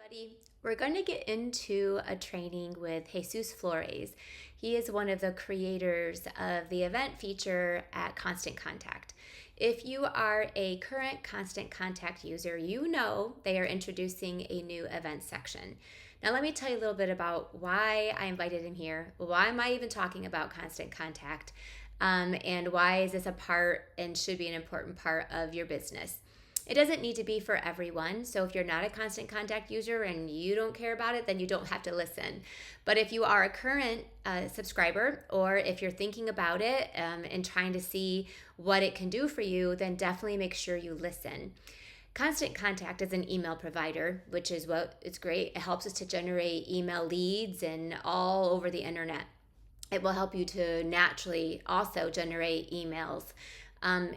Everybody. We're going to get into a training with Jesus Flores. He is one of the creators of the event feature at Constant Contact. If you are a current Constant Contact user, you know they are introducing a new event section. Now, let me tell you a little bit about why I invited him here. Why am I even talking about Constant Contact? And why is this a part and should be an important part of your business? It doesn't need to be for everyone. So if you're not a Constant Contact user and you don't care about it, then you don't have to listen. But if you are a current subscriber, or if you're thinking about it and trying to see what it can do for you, then definitely make sure you listen. Constant Contact is an email provider, which is what it's great. It helps us to generate email leads and all over the internet. It will help you to naturally also generate emails.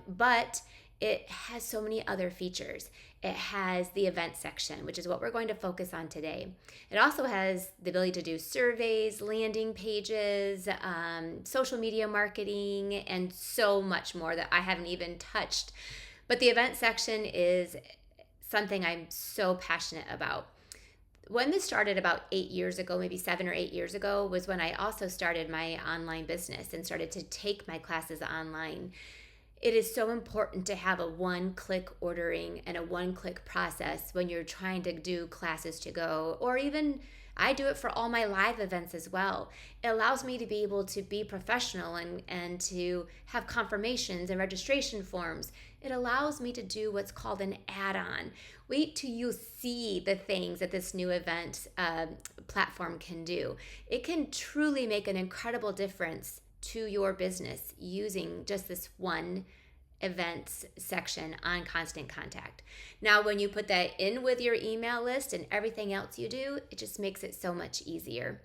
But it has so many other features. It has the event section, which is what we're going to focus on today. It also has the ability to do surveys, landing pages, social media marketing, and so much more that I haven't even touched. But the event section is something I'm so passionate about. When this started about 8 years ago, maybe 7 or 8 years ago, was when I also started my online business and started to take my classes online. It is so important to have a one-click ordering and a one-click process when you're trying to do classes to go, or even I do it for all my live events as well. It allows me to be able to be professional and to have confirmations and registration forms. It allows me to do what's called an add-on. Wait till you see the things that this new event platform can do. It can truly make an incredible difference to your business using just this one events section on Constant Contact. Now, when you put that in with your email list and everything else you do, it just makes it so much easier.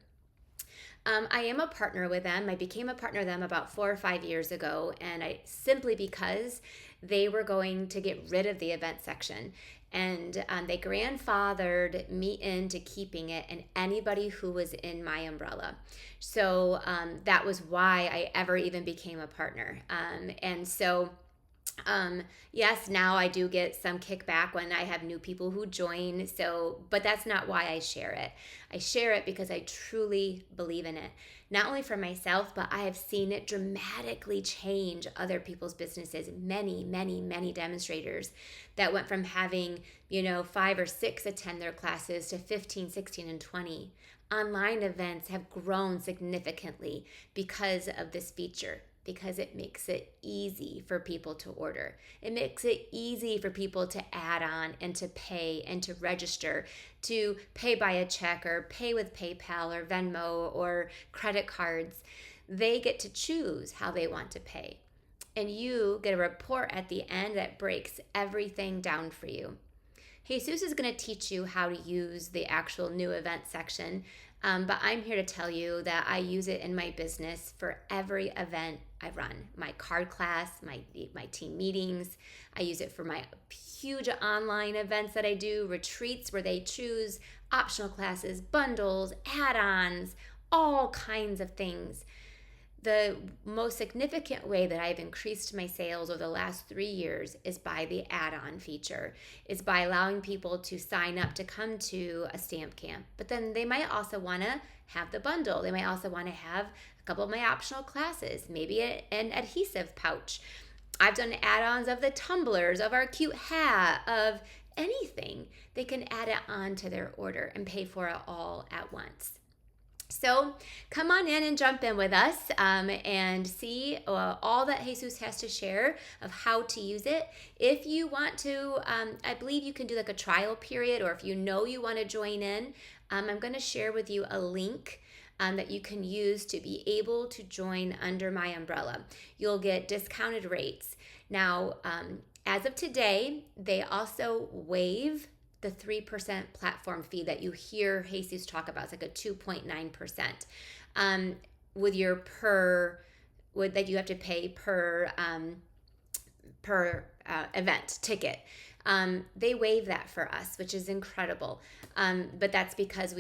I am a partner with them. I became a partner with them about 4 or 5 years ago, and I simply because they were going to get rid of the event section. And they grandfathered me into keeping it and anybody who was in my umbrella. So that was why I ever even became a partner. Yes, now I do get some kickback when I have new people who join. But that's not why I share it. I share it because I truly believe in it. Not only for myself, but I have seen it dramatically change other people's businesses. Many, many, many demonstrators that went from having, 5 or 6 attend their classes to 15, 16, and 20. Online events have grown significantly because of this feature, because it makes it easy for people to order. It makes it easy for people to add on and to pay and to register, to pay by a check or pay with PayPal or Venmo or credit cards. They get to choose how they want to pay. And you get a report at the end that breaks everything down for you. Jesus is going to teach you how to use the actual new event section, but I'm here to tell you that I use it in my business for every event I run. My card class, my team meetings. I use it for my huge online events that I do, retreats where they choose optional classes, bundles, add-ons, all kinds of things. The most significant way that I've increased my sales over the last 3 years is by the add-on feature. It's by allowing people to sign up to come to a stamp camp. But then they might also want to have the bundle. They might also want to have a couple of my optional classes, maybe an adhesive pouch. I've done add-ons of the tumblers, of our cute hat, of anything. They can add it on to their order and pay for it all at once. So come on in and jump in with us and see all that Jesus has to share of how to use it. If you want to, I believe you can do like a trial period, or if you know you want to join in, I'm going to share with you a link that you can use to be able to join under my umbrella. You'll get discounted rates. Now, as of today, they also waive the 3% platform fee that you hear Jesus talk about. It's like a 2.9% with your that you have to pay per event ticket. They waive that for us, which is incredible. But that's because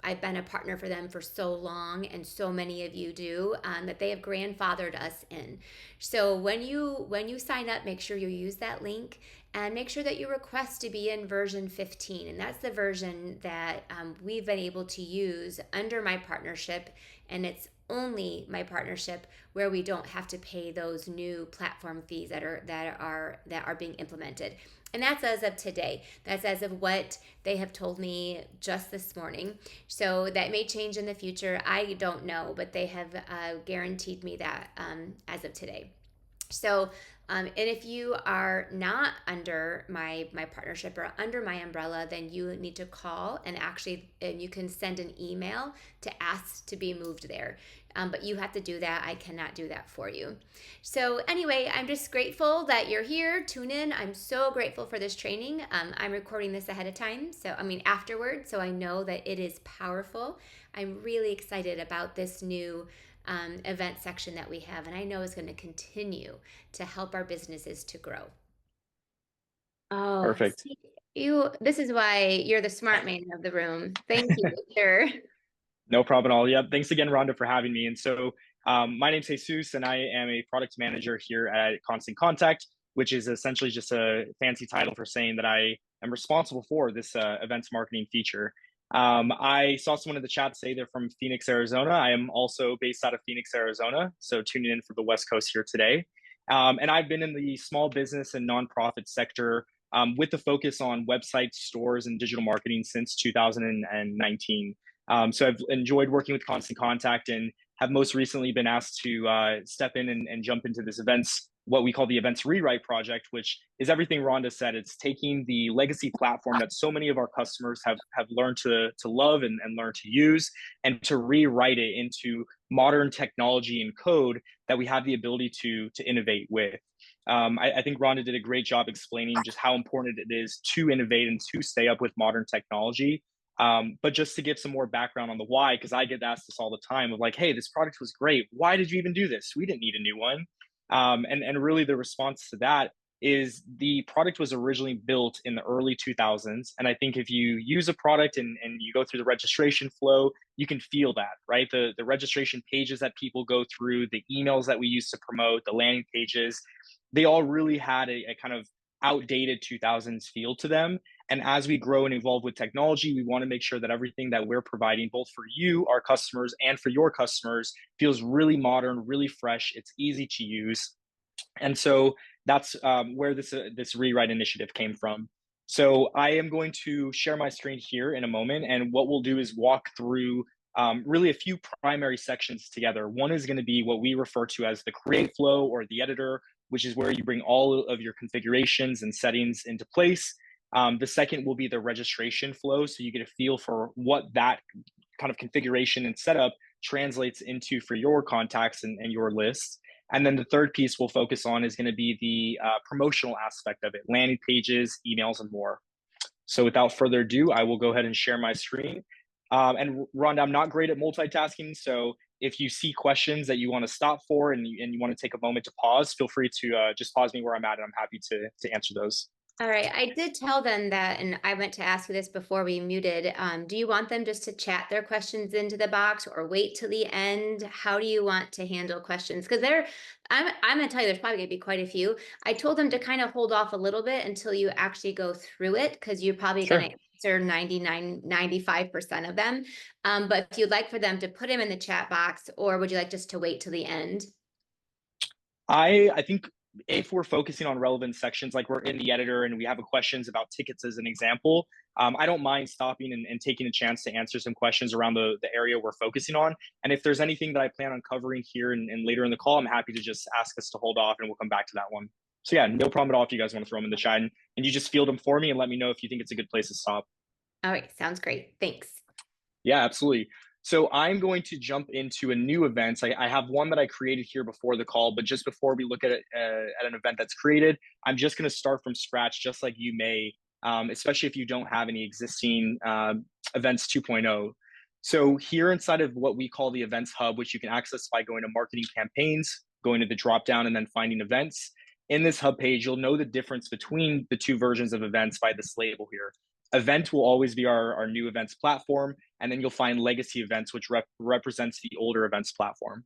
I've been a partner for them for so long, and so many of you do, that they have grandfathered us in. So when you sign up, make sure you use that link and make sure that you request to be in version 15. And that's the version that we've been able to use under my partnership. And it's only my partnership where we don't have to pay those new platform fees that are being implemented. And that's as of today. That's as of what they have told me just this morning. So that may change in the future. I don't know, but they have guaranteed me that as of today. So, and if you are not under my partnership or under my umbrella, then you need to call and you can send an email to ask to be moved there. But you have to do that. I cannot do that for you. So anyway, I'm just grateful that you're here. Tune in. I'm so grateful for this training. I'm recording this ahead of time, afterward, so I know that it is powerful. I'm really excited about this new event section that we have, and I know is going to continue to help our businesses to grow. Oh, Perfect. see, this is why you're the smart man of the room. Thank you, sure. No problem at all. Yeah, thanks again, Rhonda, for having me. And so, my name's Jesus, and I am a product manager here at Constant Contact, which is essentially just a fancy title for saying that I am responsible for this events marketing feature. I saw someone in the chat say they're from Phoenix, Arizona. I am also based out of Phoenix, Arizona. So, tuning in for the West Coast here today. And I've been in the small business and nonprofit sector with the focus on websites, stores, and digital marketing since 2019. So I've enjoyed working with Constant Contact and have most recently been asked to step in and jump into this events, what we call the events rewrite project, which is everything Rhonda said. It's taking the legacy platform that so many of our customers have learned to love and learn to use, and to rewrite it into modern technology and code that we have the ability to innovate with. I think Rhonda did a great job explaining just how important it is to innovate and to stay up with modern technology. But just to give some more background on the why, because I get asked this all the time of like, hey, this product was great. Why did you even do this? We didn't need a new one. And really the response to that is the product was originally built in the early 2000s. And I think if you use a product and you go through the registration flow, you can feel that, right? The registration pages that people go through, the emails that we use to promote, the landing pages, they all really had a kind of outdated 2000s feel to them. And as we grow and evolve with technology, we want to make sure that everything that we're providing, both for you, our customers, and for your customers, feels really modern, really fresh. It's easy to use. And so that's where this rewrite initiative came from. So I am going to share my screen here in a moment, and what we'll do is walk through really a few primary sections together. One is going to be what we refer to as the create flow or the editor, which is where you bring all of your configurations and settings into place. The second will be the registration flow, so you get a feel for what that kind of configuration and setup translates into for your contacts and your lists. And then the third piece we'll focus on is going to be the promotional aspect of it, landing pages, emails, and more. So without further ado, I will go ahead and share my screen. And Rhonda, I'm not great at multitasking, so if you see questions that you want to stop for and you want to take a moment to pause, feel free to just pause me where I'm at, and I'm happy to answer those. All right. I did tell them that, and I meant to ask you this before we muted. Do you want them just to chat their questions into the box or wait till the end? How do you want to handle questions? Because I'm going to tell you, there's probably going to be quite a few. I told them to kind of hold off a little bit until you actually go through it, because you're probably going Sure. to answer 95% of them. But if you'd like for them to put them in the chat box, or would you like just to wait till the end? I think if we're focusing on relevant sections, like we're in the editor and we have questions about tickets as an example, I don't mind stopping and taking a chance to answer some questions around the area we're focusing on. And if there's anything that I plan on covering here and later in the call, I'm happy to just ask us to hold off and we'll come back to that one. So yeah, no problem at all if you guys want to throw them in the chat, and you just field them for me and let me know if you think it's a good place to stop. All right. Sounds great. Thanks. Yeah, absolutely. So I'm going to jump into a new event. I have one that I created here before the call, but just before we look at it, at an event that's created, I'm just going to start from scratch, just like you may, especially if you don't have any existing events 2.0. So here inside of what we call the Events Hub, which you can access by going to Marketing Campaigns, going to the drop down, and then finding Events. In this hub page, you'll know the difference between the two versions of events by this label here. Event will always be our new events platform, and then you'll find legacy events, which represents the older events platform.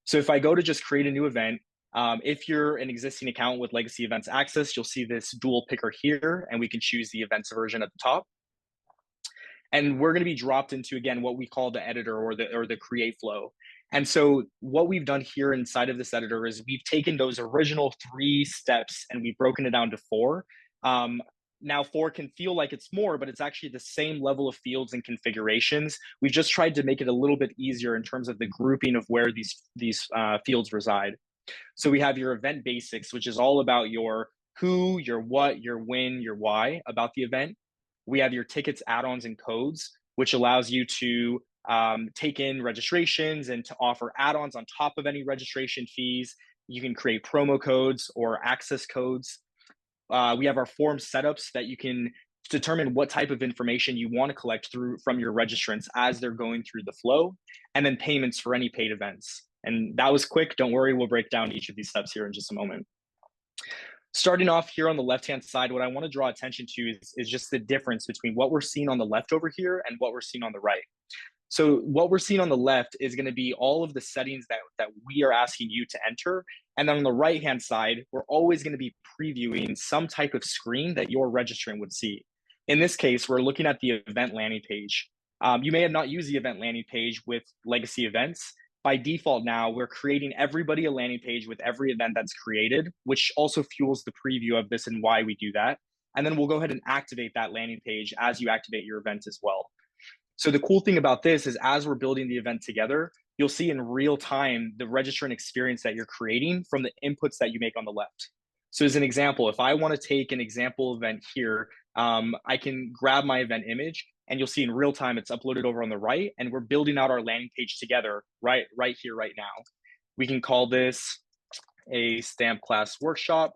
So if I go to just create a new event, If you're an existing account with Legacy Events Access, you'll see this dual picker here, and we can choose the events version at the top. And we're going to be dropped into, again, what we call the editor or the create flow. And so what we've done here inside of this editor is we've taken those original 3 steps and we've broken it down to 4. Now 4 can feel like it's more, but it's actually the same level of fields and configurations. We've just tried to make it a little bit easier in terms of the grouping of where these fields reside. So we have your event basics, which is all about your who, your what, your when, your why about the event. We have your tickets, add-ons, and codes, which allows you to take in registrations and to offer add-ons on top of any registration fees. You can create promo codes or access codes. We have our form setups that you can determine what type of information you want to collect from your registrants as they're going through the flow, and then payments for any paid events. And that was quick. Don't worry, we'll break down each of these steps here in just a moment. Starting off here on the left-hand side, what I want to draw attention to is just the difference between what we're seeing on the left over here and what we're seeing on the right. So what we're seeing on the left is going to be all of the settings that we are asking you to enter. And then on the right-hand side, we're always going to be previewing some type of screen that your registrant would see. In this case, we're looking at the event landing page. You may have not used the event landing page with Legacy Events. By default now, we're creating everybody a landing page with every event that's created, which also fuels the preview of this and why we do that. And then we'll go ahead and activate that landing page as you activate your event as well. So the cool thing about this is as we're building the event together, you'll see in real time the registrant experience that you're creating from the inputs that you make on the left. So as an example, if I want to take an example event here, I can grab my event image and you'll see in real time it's uploaded over on the right, and we're building out our landing page together right here, right now. We can call this a stamp class workshop.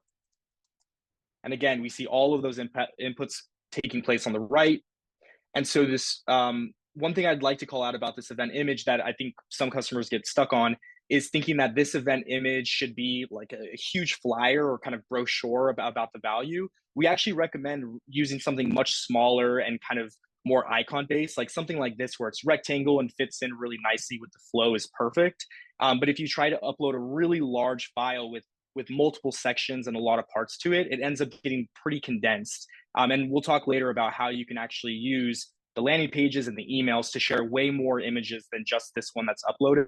And again, we see all of those inputs taking place on the right. And so this one thing I'd like to call out about this event image that I think some customers get stuck on is thinking that this event image should be like a huge flyer or kind of brochure about the value. We actually recommend using something much smaller and kind of more icon based, like something like this where it's rectangle and fits in really nicely with the flow is perfect. But if you try to upload a really large file with multiple sections and a lot of parts to it, it ends up getting pretty condensed. And we'll talk later about how you can actually use the landing pages and the emails to share way more images than just this one that's uploaded.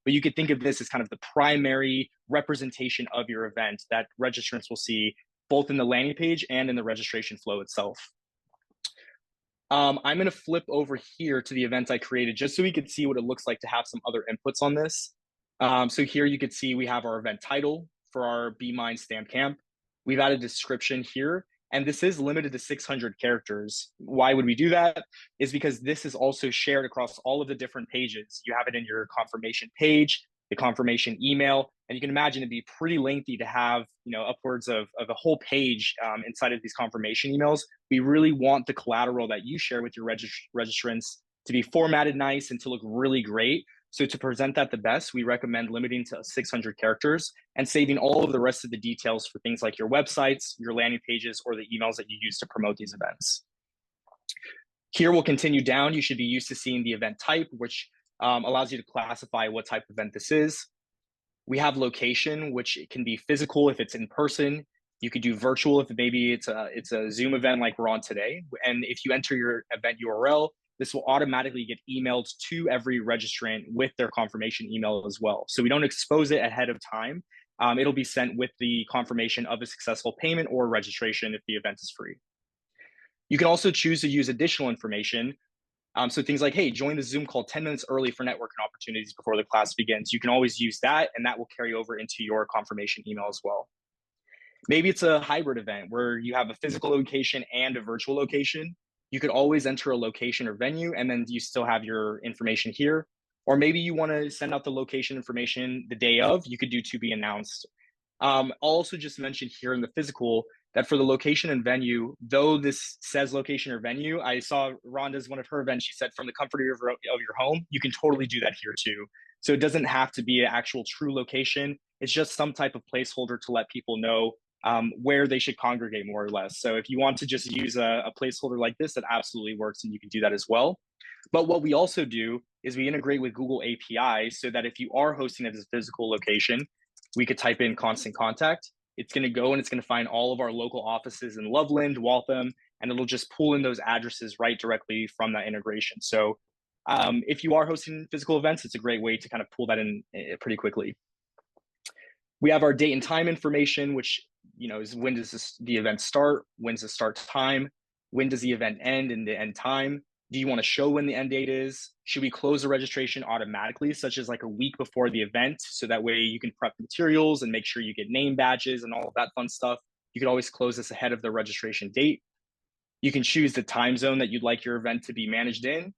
But you could think of this as kind of the primary representation of your event that registrants will see both in the landing page and in the registration flow itself. I'm going to flip over here to the event I created just so we could see what it looks like to have some other inputs on this. So here you could see we have our event title for our Be Mine Stamp Camp. We've added a description here, and this is limited to 600 characters. Why would we do that? Is because this is also shared across all of the different pages. You have it in your confirmation page, the confirmation email, and you can imagine it'd be pretty lengthy to have, upwards of a whole page inside of these confirmation emails. We really want the collateral that you share with your registrants to be formatted nice and to look really great. So to present that the best, we recommend limiting to 600 characters and saving all of the rest of the details for things like your websites, your landing pages, or the emails that you use to promote these events. Here we'll continue down. You should be used to seeing the event type, which allows you to classify what type of event this is. We have location, which can be physical if it's in person. You could do virtual if maybe it's a Zoom event like we're on today. And if you enter your event URL, this will automatically get emailed to every registrant with their confirmation email as well. So we don't expose it ahead of time. It'll be sent with the confirmation of a successful payment or registration if the event is free. You can also choose to use additional information. So things like, hey, join the Zoom call 10 minutes early for networking opportunities before the class begins. You can always use that, and that will carry over into your confirmation email as well. Maybe it's a hybrid event where you have a physical location and a virtual location. You could always enter a location or venue, and then you still have your information here. Or maybe you want to send out the location information the day of, you could do to be announced. I'll also just mention here in the physical that for the location and venue, though this says location or venue, I saw Ronda's one of her events, she said from the comfort of your home, you can totally do that here too. So it doesn't have to be an actual true location. It's just some type of placeholder to let people know where they should congregate more or less. So if you want to just use a placeholder like this, that absolutely works and you can do that as well. But what we also do is we integrate with Google API so that if you are hosting at this physical location, we could type in constant contact. It's going to go and it's going to find all of our local offices in Loveland, Waltham, and it'll just pull in those addresses right directly from that integration. So if you are hosting physical events, it's a great way to kind of pull that in pretty quickly. We have our date and time information, which is when does the event start, when's the start time, when does the event end and the end time. Do you want to show when the end date is? Should we close the registration automatically, such as like a week before the event, so that way you can prep materials and make sure you get name badges and all of that fun stuff? You could always close this ahead of the registration date. You can choose the time zone that you'd like your event to be managed in.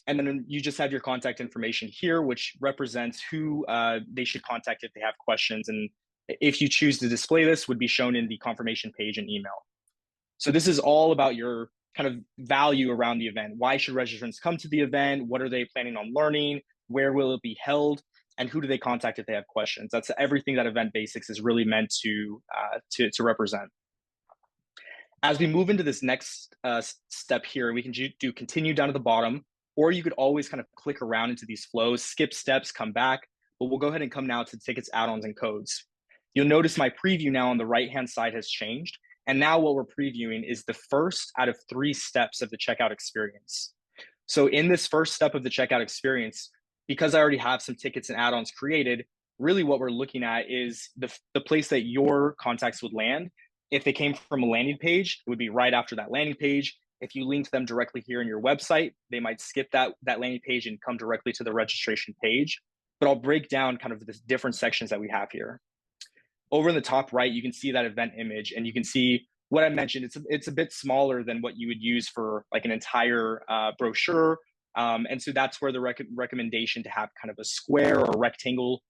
And then you just have your contact information here, which represents who they should contact if they have questions. And if you choose to display this, would be shown in the confirmation page and email. So this is all about your kind of value around the event. Why should registrants come to the event? What are they planning on learning? Where will it be held? And who do they contact if they have questions? That's everything that Event Basics is really meant to represent. As we move into this next step here, we can do continue down to the bottom, or you could always kind of click around into these flows, skip steps, come back. But we'll go ahead and come now to tickets, add-ons, and codes. You'll notice my preview now on the right-hand side has changed. And now what we're previewing is the first out of 3 steps of the checkout experience. So in this first step of the checkout experience, because I already have some tickets and add-ons created, really what we're looking at is the place that your contacts would land. If they came from a landing page, it would be right after that landing page. If you linked them directly here in your website, they might skip that landing page and come directly to the registration page. But I'll break down kind of the different sections that we have here. Over in the top right, you can see that event image, and you can see what I mentioned. It's a bit smaller than what you would use for like an entire brochure. And so that's where the recommendation to have kind of a square or rectangle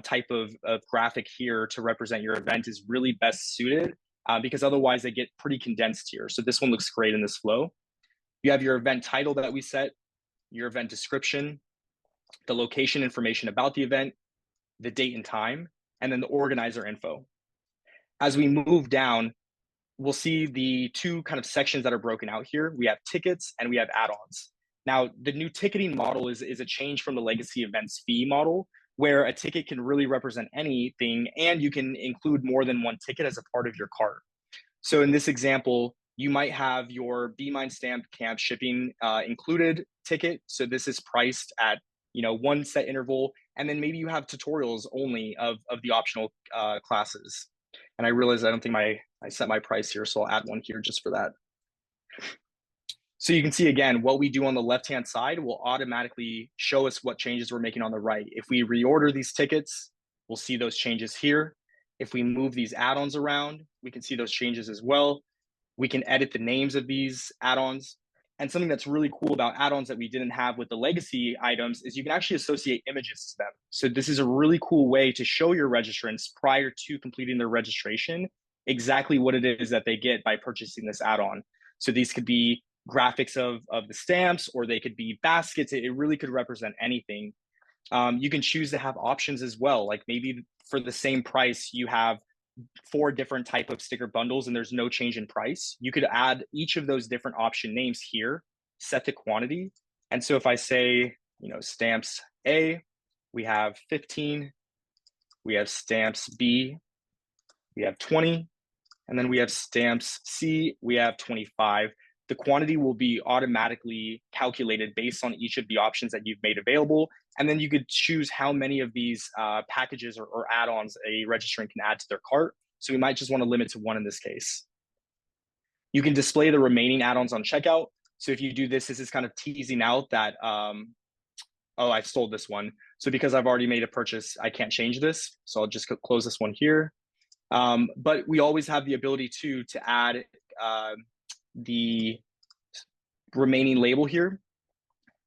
type of graphic here to represent your event is really best suited, because otherwise they get pretty condensed here. So this one looks great in this flow. You have your event title that we set, your event description, the location information about the event, the date and time, and then the organizer info. As we move down, we'll see the 2 kind of sections that are broken out here. We have tickets and we have add-ons. Now, the new ticketing model is a change from the legacy events fee model, where a ticket can really represent anything, and you can include more than one ticket as a part of your cart. So in this example, you might have your Be Mine Stamped Camp shipping included ticket. So this is priced at 1 set interval, and then maybe you have tutorials only of the optional classes. And I realize I don't think I set my price here, so I'll add one here just for that. So you can see again, what we do on the left-hand side will automatically show us what changes we're making on the right. If we reorder these tickets, we'll see those changes here. If we move these add-ons around, we can see those changes as well. We can edit the names of these add-ons. And something that's really cool about add-ons that we didn't have with the legacy items is you can actually associate images to them. So this is a really cool way to show your registrants prior to completing their registration exactly what it is that they get by purchasing this add-on. So these could be graphics of the stamps, or they could be baskets. It really could represent anything. You can choose to have options as well. Like maybe for the same price, you have 4 different type of sticker bundles and there's no change in price. You could add each of those different option names here, set the quantity. And so if I say, stamps A, we have 15, we have stamps B, we have 20, and then we have stamps C, we have 25. The quantity will be automatically calculated based on each of the options that you've made available. And then you could choose how many of these packages or add-ons a registrant can add to their cart. So we might just want to limit to 1 in this case. You can display the remaining add-ons on checkout. So if you do this, this is kind of teasing out that, oh, I've sold this one. So because I've already made a purchase, I can't change this. So I'll just close this one here. But we always have the ability to add the remaining label here.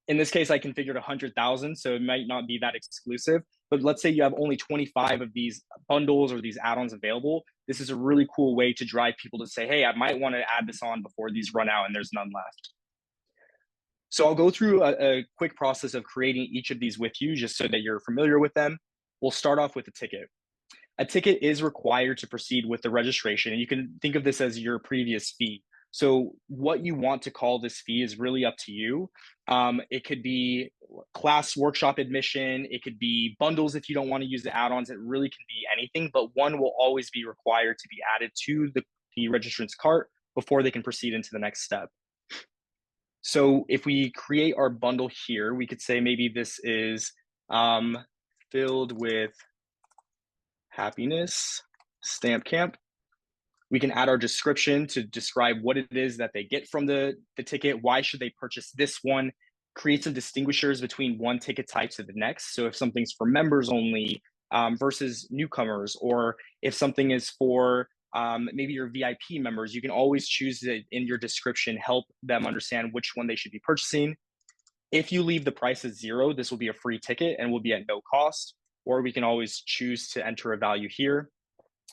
In this case, I configured 100,000, so it might not be that exclusive. But let's say you have only 25 of these bundles or these add-ons available. This is a really cool way to drive people to say, hey, I might want to add this on before these run out and there's none left. So I'll go through a quick process of creating each of these with you just so that you're familiar with them. We'll start off with a ticket. A ticket is required to proceed with the registration, and you can think of this as your previous fee. So what you want to call this fee is really up to you. It could be class workshop admission. It could be bundles if you don't want to use the add-ons. It really can be anything, but one will always be required to be added to the registrant's cart before they can proceed into the next step. So if we create our bundle here, we could say maybe this is filled with happiness stamp camp. We can add our description to describe what it is that they get from the ticket. Why should they purchase this one? Create some distinguishers between one ticket type to the next. So if something's for members only versus newcomers, or if something is for maybe your VIP members, you can always choose it in your description, help them understand which one they should be purchasing. If you leave the price at zero, this will be a free ticket and will be at no cost, or we can always choose to enter a value here.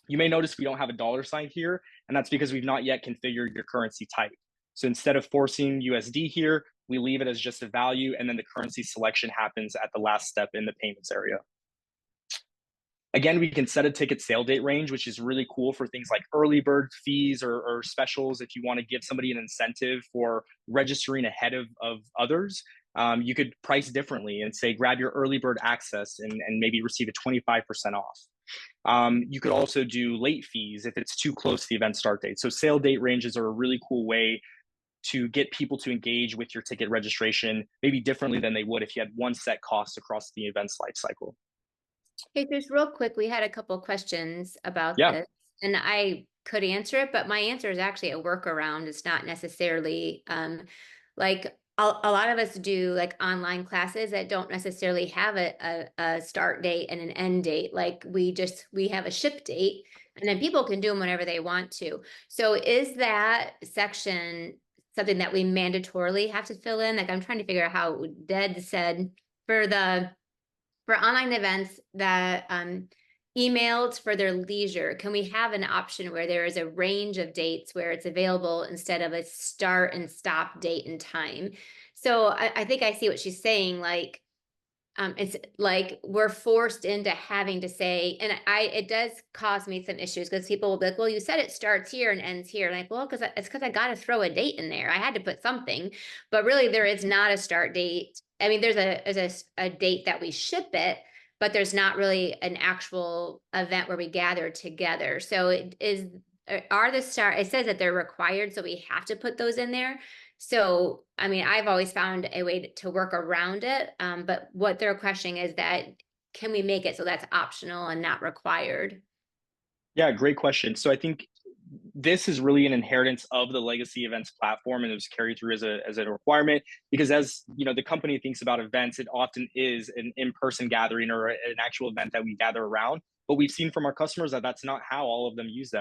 You may notice we don't have a dollar sign here, and that's because we've not yet configured your currency type. So instead of forcing USD here, we leave it as just a value, and then the currency selection happens at the last step in the payments area. Again, we can set a ticket sale date range, which is really cool for things like early bird fees or specials. If you want to give somebody an incentive for registering ahead of others, you could price differently and say, grab your early bird access and maybe receive a 25% off. You could also do late fees if it's too close to the event start date. So sale date ranges are a really cool way to get people to engage with your ticket registration, maybe differently than they would if you had one set cost across the event's life cycle. Hey, just real quick, we had a couple questions about Yeah. this, and I could answer it, but my answer is actually a workaround. It's not necessarily like a lot of us do like online classes that don't necessarily have a start date and an end date. Like we have a ship date, and then people can do them whenever they want to. So is that section something that we mandatorily have to fill in? Like I'm trying to figure out how Ded said for online events that emailed for their leisure, can we have an option where there is a range of dates where it's available instead of a start and stop date and time? So I think I see what she's saying. Like, it's like we're forced into having to say, and it does cause me some issues because people will be like, well, you said it starts here and ends here. And like, well, it's because I got to throw a date in there. I had to put something, but really there is not a start date. I mean, there's a date that we ship it, but there's not really an actual event where we gather together. So it is, it says that they're required, so we have to put those in there. So, I mean, I've always found a way to work around it. But what they're questioning is that can we make it so that's optional and not required? Yeah, great question. So I think this is really an inheritance of the legacy events platform, and it was carried through as a requirement because as you know, the company thinks about events, it often is an in-person gathering or an actual event that we gather around. But we've seen from our customers that that's not how all of them use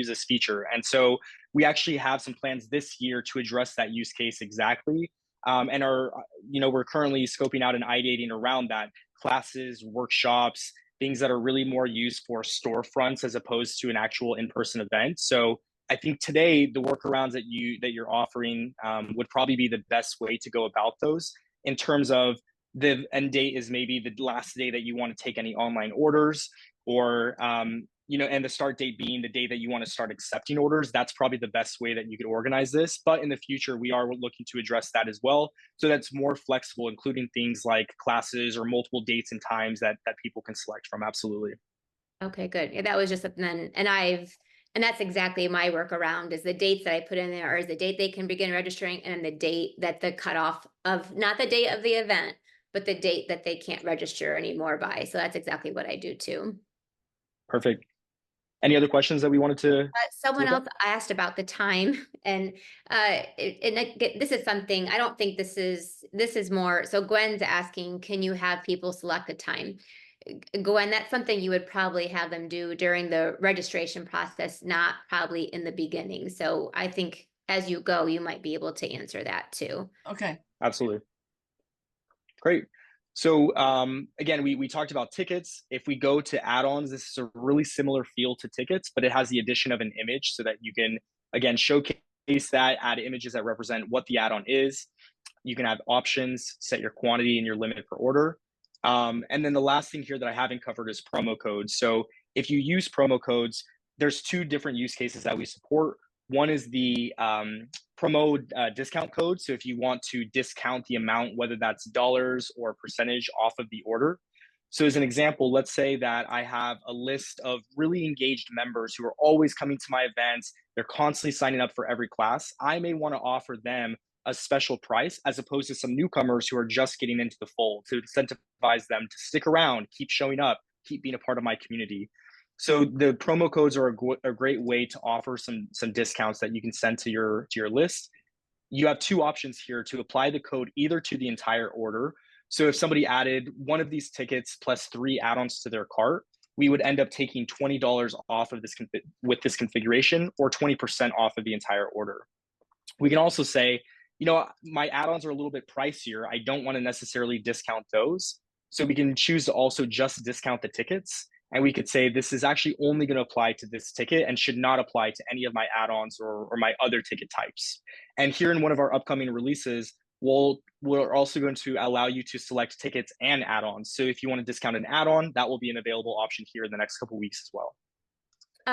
this feature, and so we actually have some plans this year to address that use case exactly. And we're currently scoping out and ideating around that classes, workshops, things that are really more used for storefronts as opposed to an actual in-person event. So I think today the workarounds that you're offering would probably be the best way to go about those in terms of the end date is maybe the last day that you want to take any online orders or and the start date being the day that you want to start accepting orders. That's probably the best way that you could organize this. But in the future, we are looking to address that as well. So that's more flexible, including things like classes or multiple dates and times that people can select from. Absolutely. Okay, good. Yeah, that was just something, and that's exactly my workaround is the dates that I put in there is the date they can begin registering and the date that the cutoff of, not the date of the event, but the date that they can't register anymore by. So that's exactly what I do too. Perfect. Any other questions that we wanted to Someone look at? else asked about the time, and this is something I don't think this is more. So Gwen's asking, can you have people select a time? Gwen, that's something you would probably have them do during the registration process, not probably in the beginning. So I think as you go, you might be able to answer that too. Okay. Absolutely. Great. So again, we talked about tickets. If we go to add-ons, this is a really similar feel to tickets, but it has the addition of an image so that you can, again, showcase that, add images that represent what the add-on is. You can have options, set your quantity and your limit per order. And then the last thing here that I haven't covered is promo codes. So if you use promo codes, there's two different use cases that we support. One is the promo discount code. So if you want to discount the amount, whether that's dollars or percentage off of the order. So as an example, let's say that I have a list of really engaged members who are always coming to my events. They're constantly signing up for every class. I may want to offer them a special price as opposed to some newcomers who are just getting into the fold, to incentivize them to stick around, keep showing up, keep being a part of my community. So the promo codes are a great way to offer some discounts that you can send to your list. You have two options here to apply the code either to the entire order. So if somebody added one of these tickets plus 3 add-ons to their cart, we would end up taking $20 off of this with this configuration, or 20% off of the entire order. We can also say, my add-ons are a little bit pricier. I don't want to necessarily discount those. So we can choose to also just discount the tickets. And we could say this is actually only going to apply to this ticket and should not apply to any of my add-ons or my other ticket types. And here in one of our upcoming releases, we're also going to allow you to select tickets and add-ons. So if you want to discount an add-on, that will be an available option here in the next couple of weeks as well.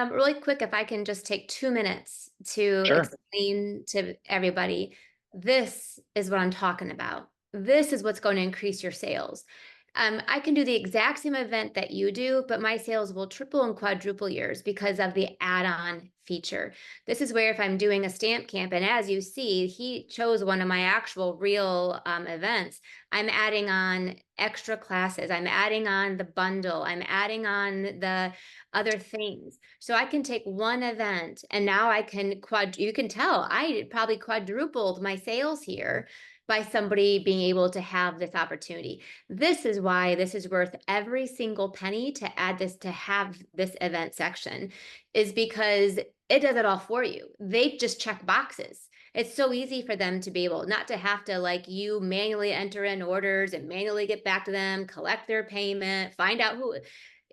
Really quick, if I can just take 2 minutes to Sure. explain to everybody, this is what I'm talking about. This is what's going to increase your sales. I can do the exact same event that you do, but my sales will triple and quadruple yours because of the add-on feature. This is where if I'm doing a stamp camp, and as you see, he chose one of my actual real events, I'm adding on extra classes, I'm adding on the bundle, I'm adding on the other things. So I can take one event and now I can you can tell I probably quadrupled my sales here by somebody being able to have this opportunity. This is why this is worth every single penny to add this, to have this event section, is because it does it all for you. They just check boxes. It's so easy for them to be able not to have to, like, you manually enter in orders and manually get back to them, collect their payment, find out who.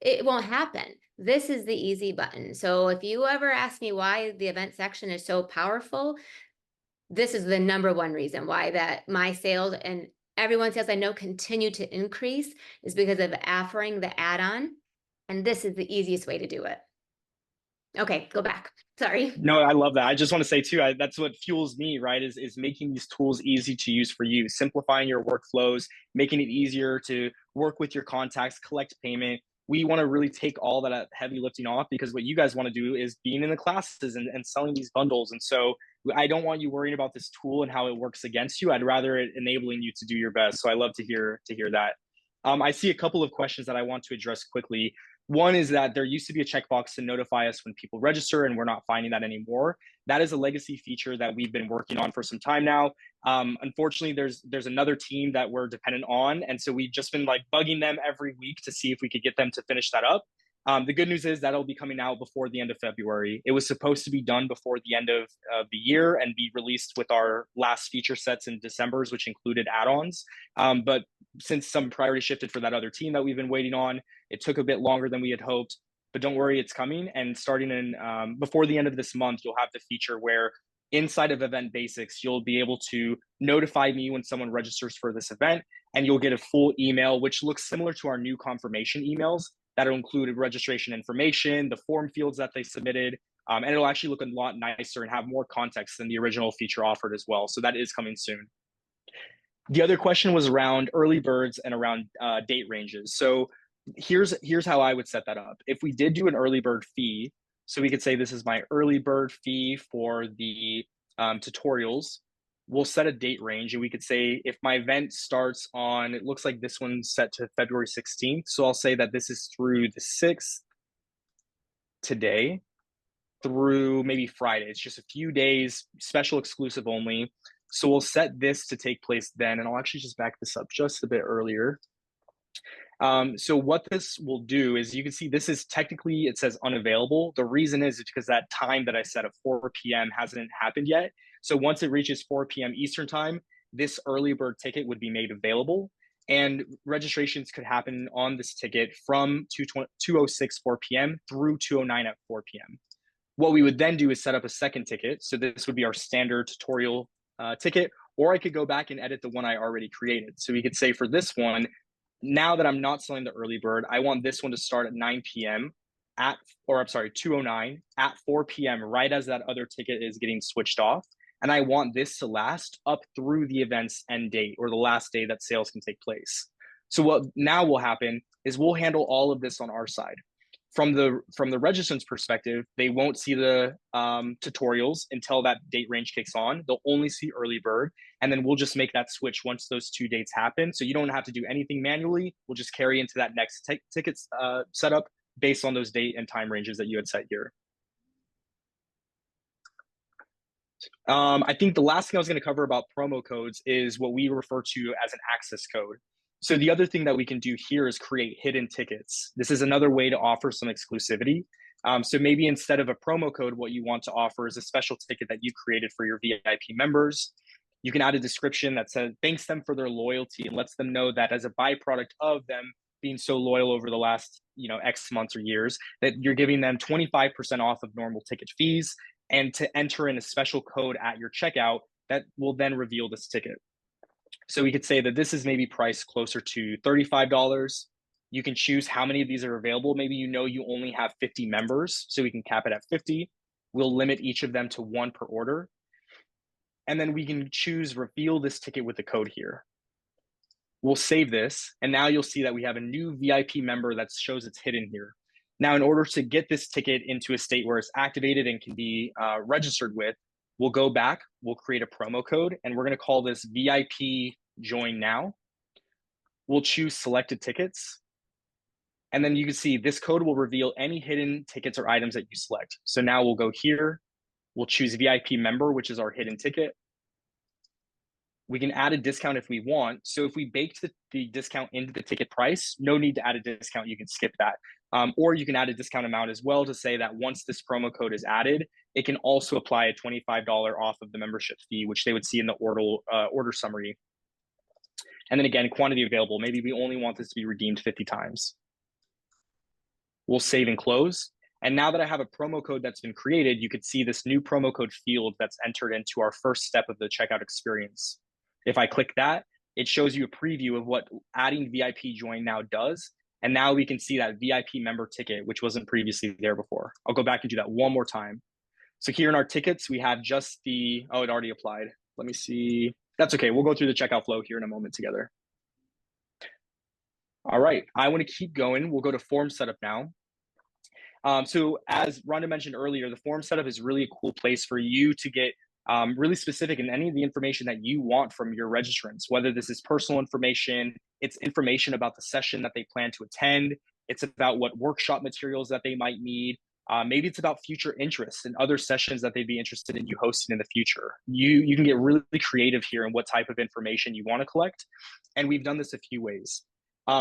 It won't happen. This is the easy button. So if you ever ask me why the event section is so powerful, this is the number one reason why that my sales and everyone's sales I know continue to increase, is because of offering the add-on. And this is the easiest way to do it. Okay, go back. Sorry. No, I love that. I just want to say too, that's what fuels me, right? Is making these tools easy to use for you, simplifying your workflows, making it easier to work with your contacts, collect payment. We want to really take all that heavy lifting off, because what you guys want to do is being in the classes and selling these bundles. And so I don't want you worrying about this tool and how it works against you. I'd rather it enabling you to do your best. So I love to hear that. I see a couple of questions that I want to address quickly. One is that there used to be a checkbox to notify us when people register, and we're not finding that anymore. That is a legacy feature that we've been working on for some time now. Unfortunately, there's another team that we're dependent on, and so we've just been like bugging them every week to see if we could get them to finish that up. The good news is that'll be coming out before the end of February. It was supposed to be done before the end of the year and be released with our last feature sets in December's, which included add-ons. But since some priority shifted for that other team that we've been waiting on, it took a bit longer than we had hoped. But don't worry, it's coming. And starting in before the end of this month, you'll have the feature where inside of Event Basics, you'll be able to notify me when someone registers for this event, and you'll get a full email, which looks similar to our new confirmation emails. That'll include registration information, the form fields that they submitted, and it'll actually look a lot nicer and have more context than the original feature offered as well. So that is coming soon. The other question was around early birds and around date ranges. So here's how I would set that up. If we did do an early bird fee, so we could say this is my early bird fee for the tutorials. We'll set a date range, and we could say if my event starts on, it looks like this one's set to February 16th. So I'll say that this is through the 6th today through maybe Friday. It's just a few days, special exclusive only. So we'll set this to take place then, and I'll actually just back this up just a bit earlier. So what this will do is, you can see this is technically, it says unavailable. The reason is because that time that I set of 4 p.m. hasn't happened yet. So once it reaches 4 p.m. Eastern time, this early bird ticket would be made available, and registrations could happen on this ticket from 2:06 4 p.m. through 2:09 at 4 p.m. What we would then do is set up a second ticket. So this would be our standard tutorial ticket, or I could go back and edit the one I already created. So we could say for this one, now that I'm not selling the early bird, I want this one to start at 9 p.m. or I'm sorry, 2:09 at 4 p.m., right as that other ticket is getting switched off. And I want this to last up through the event's end date or the last day that sales can take place. So what now will happen is we'll handle all of this on our side. From the registrant's perspective, they won't see the tutorials until that date range kicks on. They'll only see early bird, and then we'll just make that switch once those 2 dates happen. So you don't have to do anything manually. We'll just carry into that next ticket setup based on those date and time ranges that you had set here. I think the last thing I was going to cover about promo codes is what we refer to as an access code. So the other thing that we can do here is create hidden tickets. This is another way to offer some exclusivity. So maybe instead of a promo code, what you want to offer is a special ticket that you created for your VIP members. You can add a description that says thanks them for their loyalty and lets them know that as a byproduct of them being so loyal over the last X months or years, that you're giving them 25% off of normal ticket fees, and to enter in a special code at your checkout that will then reveal this ticket. So we could say that this is maybe priced closer to $35. You can choose how many of these are available. Maybe you only have 50 members, so we can cap it at 50. We'll limit each of them to 1 per order. And then we can choose reveal this ticket with the code here. We'll save this, and now you'll see that we have a new VIP member that shows it's hidden here. Now, in order to get this ticket into a state where it's activated and can be registered with, we'll go back, we'll create a promo code, and we're going to call this VIP Join Now. We'll choose selected tickets. And then you can see this code will reveal any hidden tickets or items that you select. So now we'll go here, we'll choose VIP Member, which is our hidden ticket. We can add a discount if we want. So if we baked the discount into the ticket price, no need to add a discount, you can skip that. Or you can add a discount amount as well to say that once this promo code is added, it can also apply a $25 off of the membership fee, which they would see in the order summary. And then again, quantity available. Maybe we only want this to be redeemed 50 times. We'll save and close. And now that I have a promo code that's been created, you could see this new promo code field that's entered into our first step of the checkout experience. If I click that, it shows you a preview of what adding VIP Join Now does. And now we can see that VIP member ticket, which wasn't previously there before. I'll go back and do that one more time. So here in our tickets, we have just it already applied. Let me see. That's okay. We'll go through the checkout flow here in a moment together. All right. I want to keep going. We'll go to form setup now. So as Ronda mentioned earlier, the form setup is really a cool place for you to get really specific in any of the information that you want from your registrants, whether this is personal information, it's information about the session that they plan to attend, it's about what workshop materials that they might need, maybe it's about future interests and other sessions that they'd be interested in you hosting in the future. You can get really creative here in what type of information you want to collect, and we've done this a few ways.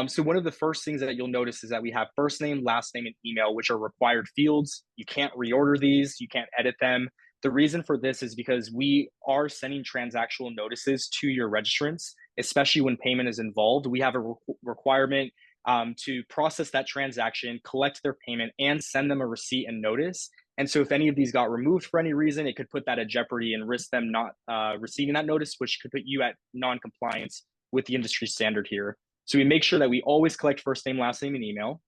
So one of the first things that you'll notice is that we have first name, last name, and email, which are required fields. You can't reorder these, you can't edit them. The reason for this is because we are sending transactional notices to your registrants, especially when payment is involved. We have a requirement to process that transaction, collect their payment, and send them a receipt and notice. And so if any of these got removed for any reason, it could put that at jeopardy and risk them not receiving that notice, which could put you at non-compliance with the industry standard here. So we make sure that we always collect first name, last name, and email.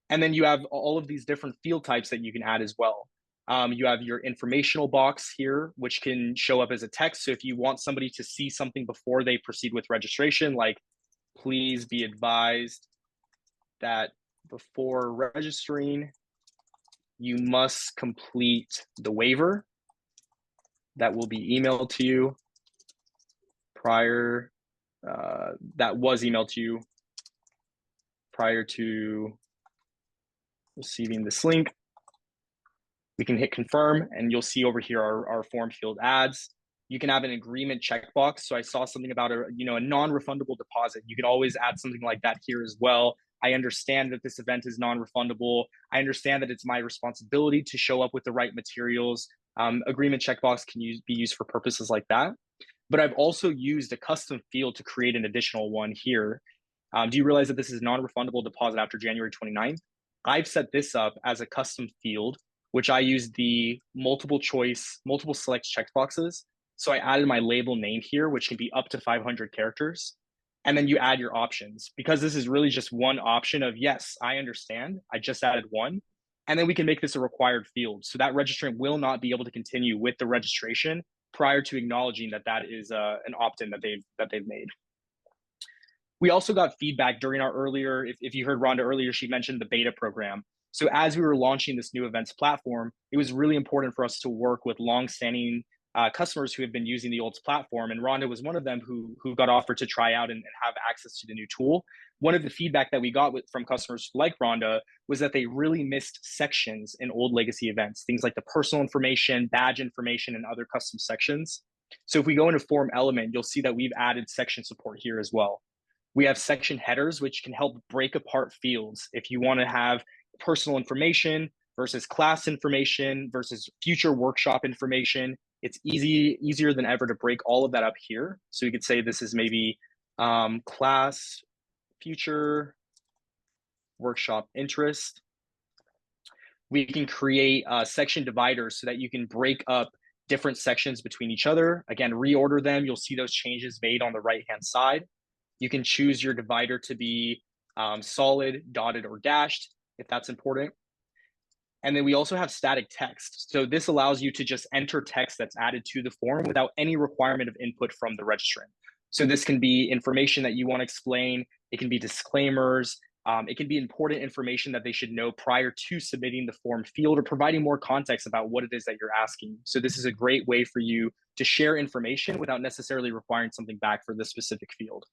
And then you have all of these different field types that you can add as well. You have your informational box here, which can show up as a text. So if you want somebody to see something before they proceed with registration, like please be advised that before registering, you must complete the waiver that will be emailed to you prior, that was emailed to you prior to receiving this link. We can hit confirm, and you'll see over here our form field ads. You can have an agreement checkbox. So I saw something about a non-refundable deposit. You could always add something like that here as well. I understand that this event is non-refundable. I understand that it's my responsibility to show up with the right materials. Agreement checkbox can be used for purposes like that. But I've also used a custom field to create an additional one here. Do you realize that this is non-refundable deposit after January 29th? I've set this up as a custom field, which I use the multiple select checkboxes. So I added my label name here, which can be up to 500 characters. And then you add your options. Because this is really just one option of, yes, I understand, I just added one. And then we can make this a required field. So that registrant will not be able to continue with the registration prior to acknowledging that that is an opt-in that they've made. We also got feedback during our earlier, if you heard Rhonda earlier, she mentioned the beta program. So as we were launching this new events platform, it was really important for us to work with longstanding customers who have been using the old platform. And Rhonda was one of them who got offered to try out and have access to the new tool. One of the feedback that we got from customers like Rhonda was that they really missed sections in old legacy events, things like the personal information, badge information, and other custom sections. So if we go into form element, you'll see that we've added section support here as well. We have section headers, which can help break apart fields. If you want to have personal information versus class information versus future workshop information, it's easier than ever to break all of that up here. So you could say this is maybe class, future, workshop interest. We can create section dividers so that you can break up different sections between each other. Again, reorder them. You'll see those changes made on the right-hand side. You can choose your divider to be solid, dotted, or dashed, if that's important. And then we also have static text. So this allows you to just enter text that's added to the form without any requirement of input from the registrant. So this can be information that you want to explain. It can be disclaimers. It can be important information that they should know prior to submitting the form field or providing more context about what it is that you're asking. So this is a great way for you to share information without necessarily requiring something back for this specific field.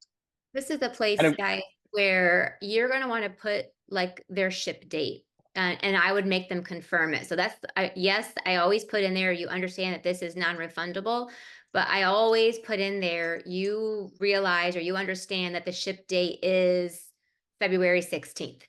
This is a place, And guys, where you're going to want to put like their ship date. And I would make them confirm it. So that's, yes, I always put in there, you understand that this is non-refundable, but I always put in there, you realize or you understand that the ship date is February 16th.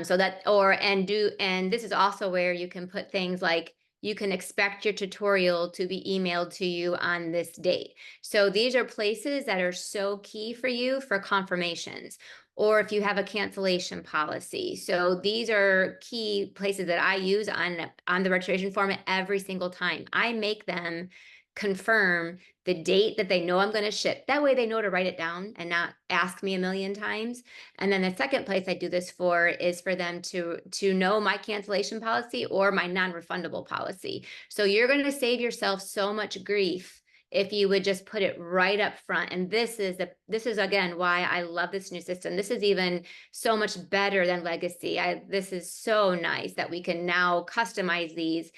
So that, and this is also where you can put things like, you can expect your tutorial to be emailed to you on this date. So these are places that are so key for you for confirmations, or if you have a cancellation policy. So these are key places that I use on the registration form every single time. I make them confirm the date that they know I'm going to ship. That way they know to write it down and not ask me a million times. And then the second place I do this for is for them to know my cancellation policy or my non-refundable policy. So you're going to save yourself so much grief if you would just put it right up front. And this is again why I love this new system. This is even so much better than legacy. This is so nice that we can now customize these.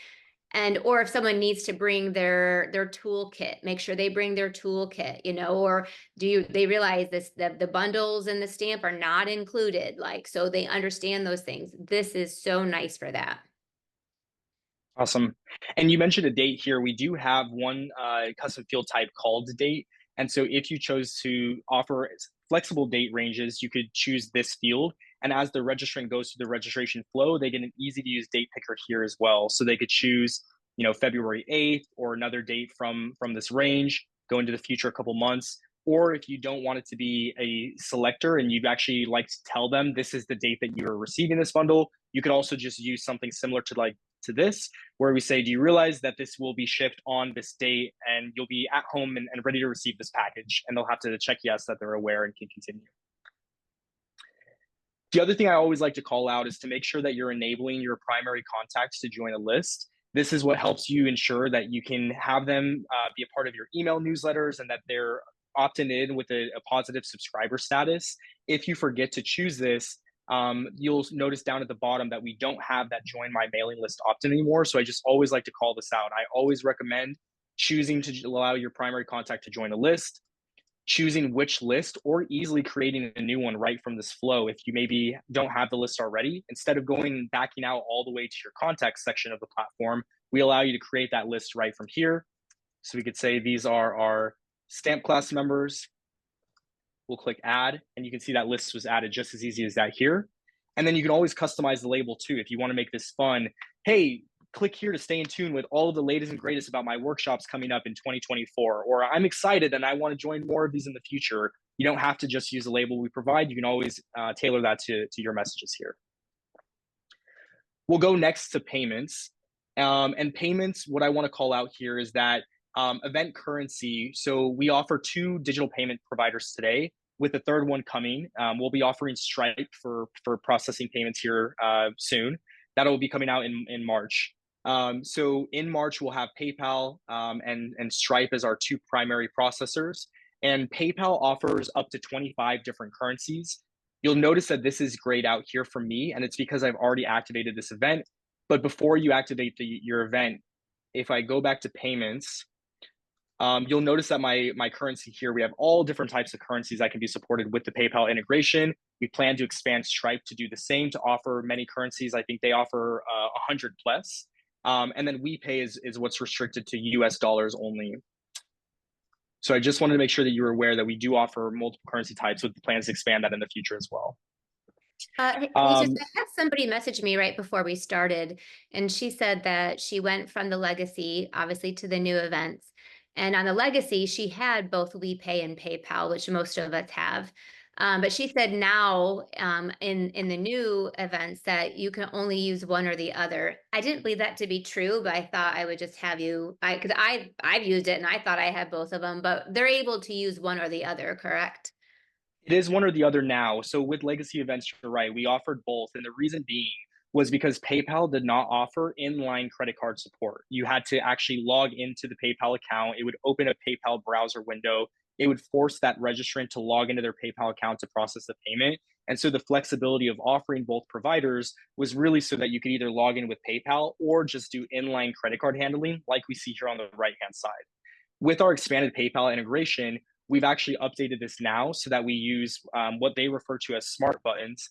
And or if someone needs to bring their toolkit, make sure they bring their toolkit, or they realize the bundles and the stamp are not included, like, so they understand those things. This is so nice for that. awesome. And you mentioned a date here. We do have one custom field type called date. And so if you chose to offer flexible date ranges, you could choose this field. And as the registrant goes through the registration flow, they get an easy to use date picker here as well. So they could choose, February 8th or another date from this range, go into the future a couple months. Or if you don't want it to be a selector and you'd actually like to tell them this is the date that you're receiving this bundle, you could also just use something similar to this, where we say, do you realize that this will be shipped on this date and you'll be at home and ready to receive this package? And they'll have to check yes that they're aware and can continue. The other thing I always like to call out is to make sure that you're enabling your primary contacts to join a list. This is what helps you ensure that you can have them be a part of your email newsletters and that they're opted in with a positive subscriber status. If you forget to choose this, you'll notice down at the bottom that we don't have that join my mailing list opt-in anymore. So I just always like to call this out. I always recommend choosing to allow your primary contact to join a list, choosing which list, or easily creating a new one right from this flow. If you maybe don't have the list already, instead of going and backing out all the way to your contact section of the platform, we allow you to create that list right from here. So we could say these are our stamp class members. We'll click add, and you can see that list was added just as easy as that here. And then you can always customize the label too. If you want to make this fun, hey, click here to stay in tune with all of the latest and greatest about my workshops coming up in 2024, or I'm excited and I want to join more of these in the future. You don't have to just use the label we provide. You can always tailor that to your messages here. We'll go next to payments. And payments, what I want to call out here is that event currency. So we offer 2 digital payment providers today, with the third one coming. We'll be offering Stripe for processing payments here soon. That'll be coming out in March. So in March, we'll have PayPal and Stripe as our two primary processors. And PayPal offers up to 25 different currencies. You'll notice that this is grayed out here for me, and it's because I've already activated this event. But before you activate your event, if I go back to payments, you'll notice that my currency here, we have all different types of currencies that can be supported with the PayPal integration. We plan to expand Stripe to do the same, to offer many currencies. I think they offer 100 plus. And then WePay is what's restricted to US dollars only. So I just wanted to make sure that you were aware that we do offer multiple currency types with plans to expand that in the future as well. Jesus, Um, I had somebody message me right before we started, and she said that she went from the legacy, obviously, to the new events. And on the legacy, she had both WePay and PayPal, which most of us have. But she said now, in the new events, that you can only use one or the other. I didn't believe that to be true, but I thought I would just have you, because I've used it and I thought I had both of them, but they're able to use one or the other, correct? It is one or the other now. So with legacy events, you're right, we offered both. And the reason being was because PayPal did not offer inline credit card support. You had to actually log into the PayPal account. It would open a PayPal browser window. It would force that registrant to log into their PayPal account to process the payment. And so the flexibility of offering both providers was really so that you could either log in with PayPal or just do inline credit card handling, like we see here on the right hand side. With our expanded PayPal integration, we've actually updated this now so that we use what they refer to as smart buttons.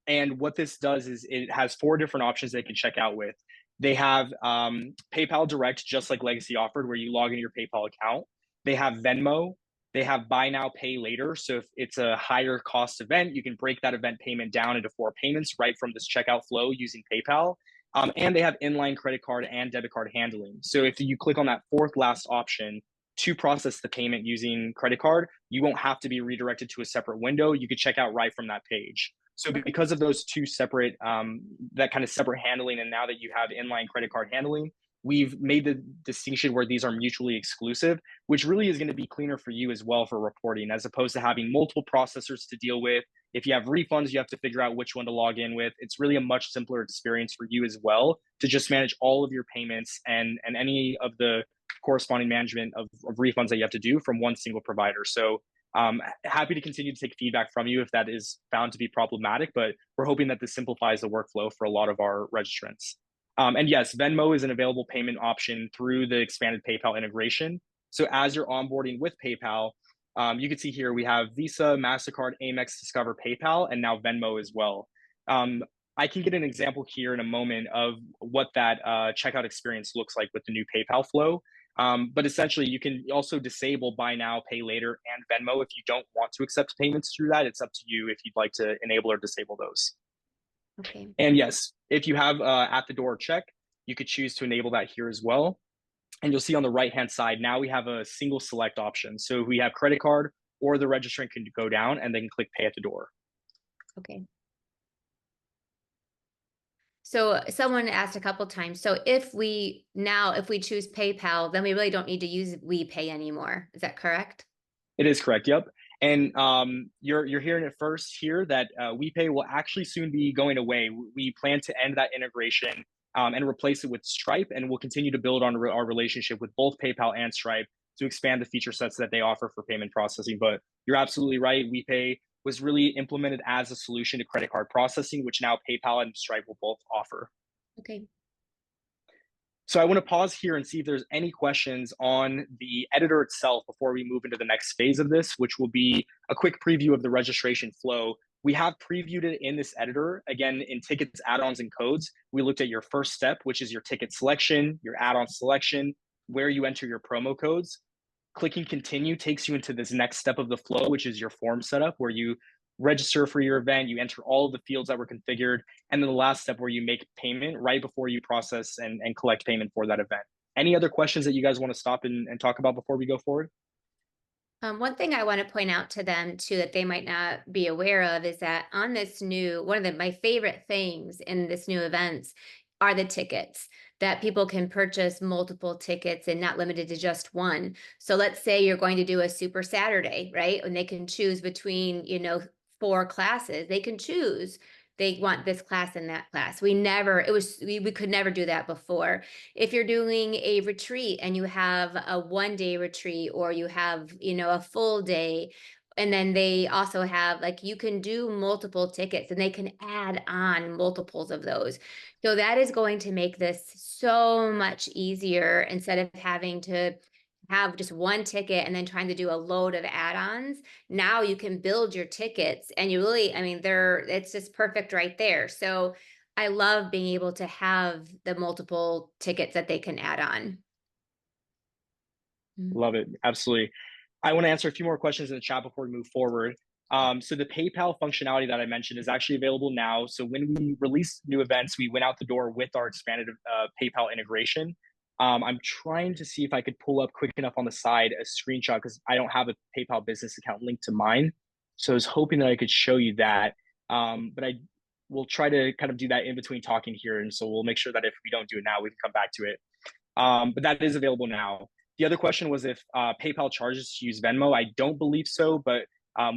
And what this does is it has four different options they can check out with. They have PayPal Direct, just like Legacy offered, where you log into your PayPal account. They have Venmo. They have Buy Now, Pay Later. So if it's a higher cost event, you can break that event payment down into four payments right from this checkout flow using PayPal. And they have inline credit card and debit card handling. So if you click on that fourth last option to process the payment using credit card, you won't have to be redirected to a separate window. You could check out right from that page. So Okay. because of those two separate, that kind of separate handling, and now that you have inline credit card handling, we've made the distinction where these are mutually exclusive, which really is going to be cleaner for you as well for reporting, as opposed to having multiple processors to deal with. If you have refunds, you have to figure out which one to log in with. It's really a much simpler experience for you as well to just manage all of your payments and any of the corresponding management of refunds that you have to do from one single provider. So happy to continue to take feedback from you if that is found to be problematic, but we're hoping that this simplifies the workflow for a lot of our registrants. And yes, Venmo is an available payment option through the expanded PayPal integration. So as you're onboarding with PayPal, you can see here we have Visa, MasterCard, Amex, Discover, PayPal, and now Venmo as well. I can get an example here in a moment of what that checkout experience looks like with the new PayPal flow. But essentially, you can also disable Buy Now, Pay Later, and Venmo if you don't want to accept payments through that. It's up to you if you'd like to enable or disable those. Okay. And yes, if you have at the door check, you could choose to enable that here as well. And you'll see on the right-hand side, now we have a single select option. So we have credit card or the registrant can go down and then click pay at the door. Okay. So someone asked a couple times, so if we choose PayPal, then we really don't need to use WePay anymore. Is that correct? It is correct. Yep. And you're hearing it first here that WePay will actually soon be going away. We plan to end that integration and replace it with Stripe, and we'll continue to build on our relationship with both PayPal and Stripe to expand the feature sets that they offer for payment processing. But you're absolutely right. WePay was really implemented as a solution to credit card processing, which now PayPal and Stripe will both offer. Okay. So I want to pause here and see if there's any questions on the editor itself before we move into the next phase of this, which will be a quick preview of the registration flow. We have previewed it in this editor. Again, in tickets, add-ons, and codes, we looked at your first step, which is your ticket selection, your add-on selection, where you enter your promo codes. Clicking continue takes you into this next step of the flow, which is your form setup, where you register for your event, you enter all of the fields that were configured, and then the last step where you make payment right before you process and collect payment for that event. Any other questions that you guys want to stop and talk about before we go forward? One thing I want to point out to them too that they might not be aware of is that on this new one of my favorite things in this new events are the tickets that people can purchase multiple tickets and not limited to just one. So let's say you're going to do a super Saturday, right? And they can choose between, four classes. They can choose they want this class and that class. We could never do that before. If you're doing a retreat and you have a 1 day retreat, or you have, a full day, and then they also have, like, you can do multiple tickets and they can add on multiples of those. So that is going to make this so much easier, instead of having to have just one ticket and then trying to do a load of add-ons. Now you can build your tickets, and you really, I mean, it's just perfect right there. So I love being able to have the multiple tickets that they can add on. Mm. Love it. Absolutely. I want to answer a few more questions in the chat before we move forward. So the PayPal functionality that I mentioned is actually available now. So when we released new events, we went out the door with our expanded PayPal integration. I'm trying to see if I could pull up quick enough on the side a screenshot, because I don't have a PayPal business account linked to mine. So I was hoping that I could show you that. But I will try to kind of do that in between talking here. And so we'll make sure that if we don't do it now, we can come back to it. But that is available now. The other question was if PayPal charges to use Venmo. I don't believe so, but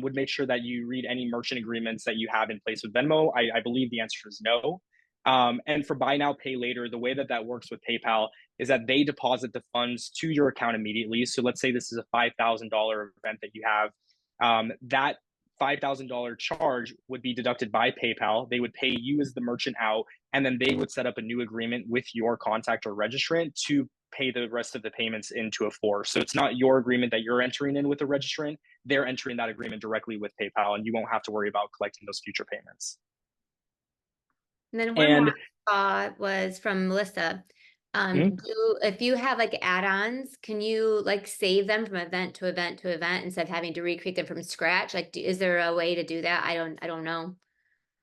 would make sure that you read any merchant agreements that you have in place with Venmo. I believe the answer is no. And for buy now, pay later, the way that that works with PayPal is that they deposit the funds to your account immediately. So let's say this is a $5,000 event that you have. That $5,000 charge would be deducted by PayPal. They would pay you as the merchant out, and then they would set up a new agreement with your contact or registrant to pay the rest of the payments into a floor. So it's not your agreement that you're entering in with the registrant. They're entering that agreement directly with PayPal, and you won't have to worry about collecting those future payments. And then one more And was from Melissa. mhm, If you have like add-ons, can you like save them from event to event to event instead of having to recreate them from scratch? Like, is there a way to do that? I don't know.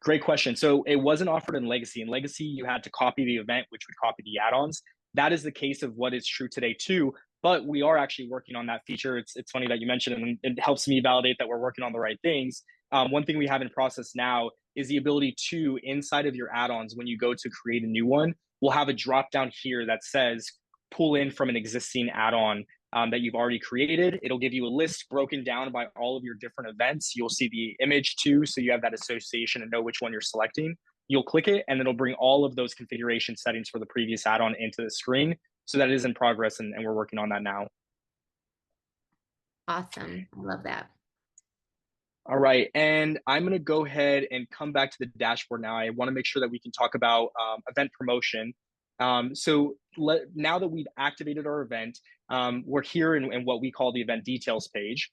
great question. So it wasn't offered in Legacy. In Legacy, you had to copy the event, which would copy the add-ons. That is the case of what is true today too. But we are actually working on that feature. It's funny that you mentioned it, and it helps me validate that we're working on the right things. One thing we have in process now is the ability to, inside of your add-ons, when you go to create a new one, we'll have a drop down here that says pull in from an existing add-on that you've already created. It'll give you a list broken down by all of your different events. You'll see the image too, so you have that association and know which one you're selecting. You'll click it, and it'll bring all of those configuration settings for the previous add-on into the screen. So that is in progress, and we're working on that now. Awesome. I love that. All right, and I'm going to go ahead and come back to the dashboard now. I want to make sure that we can talk about event promotion. Now that we've activated our event, we're here in what we call the event details page.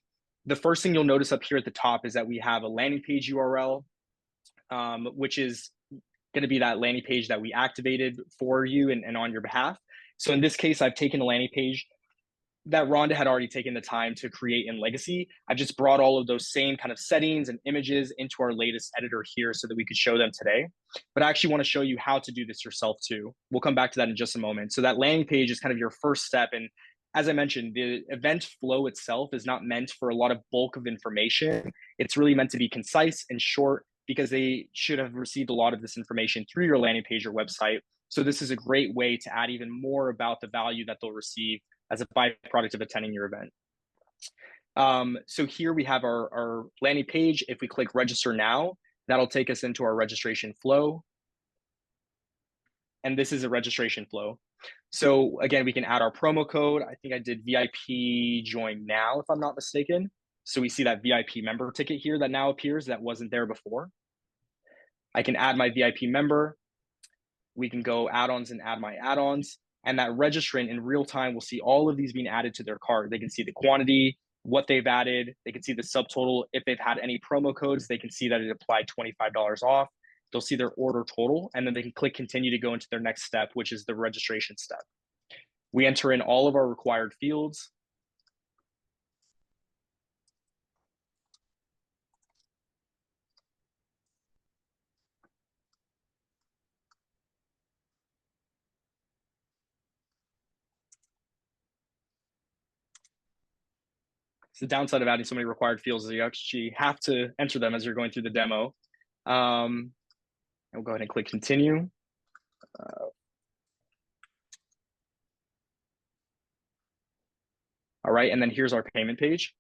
The first thing you'll notice up here at the top is that we have a landing page URL, which is going to be that landing page that we activated for you and on your behalf. So in this case, I've taken a landing page that Rhonda had already taken the time to create in Legacy. I've just brought all of those same kind of settings and images into our latest editor here so that we could show them today. But I actually want to show you how to do this yourself too. We'll come back to that in just a moment. So that landing page is kind of your first step. And as I mentioned, the event flow itself is not meant for a lot of bulk of information. It's really meant to be concise and short, because they should have received a lot of this information through your landing page or website. So this is a great way to add even more about the value that they'll receive as a byproduct of attending your event. So here we have our landing page. If we click register now, that'll take us into our registration flow. And this is a registration flow. So again, we can add our promo code. I think I did VIP join now, if I'm not mistaken. So we see that VIP member ticket here that now appears that wasn't there before. I can add my VIP member. We can go add-ons and add my add-ons. And that registrant in real time will see all of these being added to their cart. They can see the quantity, what they've added. They can see the subtotal. If they've had any promo codes, they can see that it applied $25 off. They'll see their order total, and then they can click continue to go into their next step, which is the registration step. We enter in all of our required fields. It's the downside of adding so many required fields is you actually have to enter them as you're going through the demo. And we'll go ahead and click continue. All right, and then here's our payment page.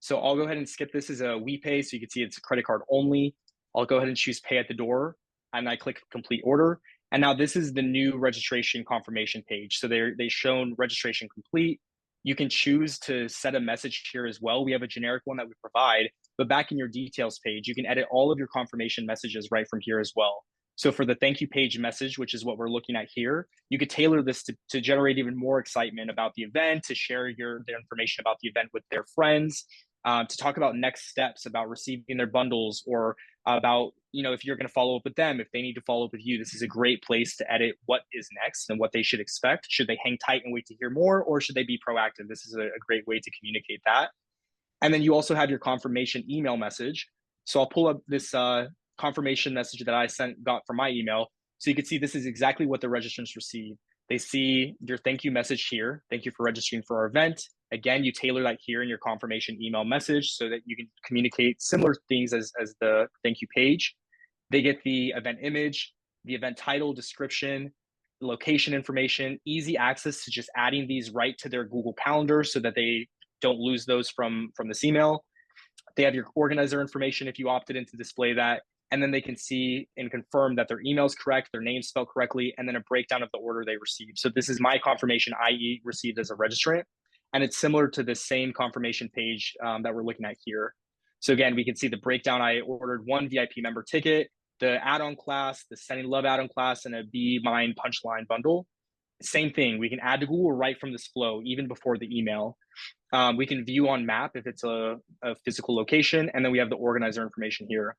So I'll go ahead and skip this as a WePay, so you can see it's credit card only. I'll go ahead and choose pay at the door, and I click complete order. And now this is the new registration confirmation page. So they shown registration complete. You can choose to set a message here as well. We have a generic one that we provide, but back in your details page, you can edit all of your confirmation messages right from here as well. So for the thank you page message, which is what we're looking at here, you could tailor this to generate even more excitement about the event, to share their information about the event with their friends, to talk about next steps, about receiving their bundles, or about, if you're going to follow up with them, if they need to follow up with you. This is a great place to edit what is next and what they should expect. Should they hang tight and wait to hear more, or should they be proactive? This is a great way to communicate that. And then you also have your confirmation email message. So I'll pull up this confirmation message that I got from my email. So you can see this is exactly what the registrants receive. They see your thank you message here. Thank you for registering for our event. Again, you tailor that here in your confirmation email message so that you can communicate similar things as the thank you page. They get the event image, the event title, description, location information, easy access to just adding these right to their Google Calendar so that they don't lose those from this email. They have your organizer information if you opted in to display that. And then they can see and confirm that their email is correct, their name spelled correctly, and then a breakdown of the order they received. So this is my confirmation I received as a registrant. And it's similar to the same confirmation page that we're looking at here. So again, we can see the breakdown. I ordered one VIP member ticket, the add-on class, the Sending Love add-on class, and a Be Mine Punchline bundle. Same thing, we can add to Google right from this flow, even before the email. We can view on map if it's a physical location, and then we have the organizer information here.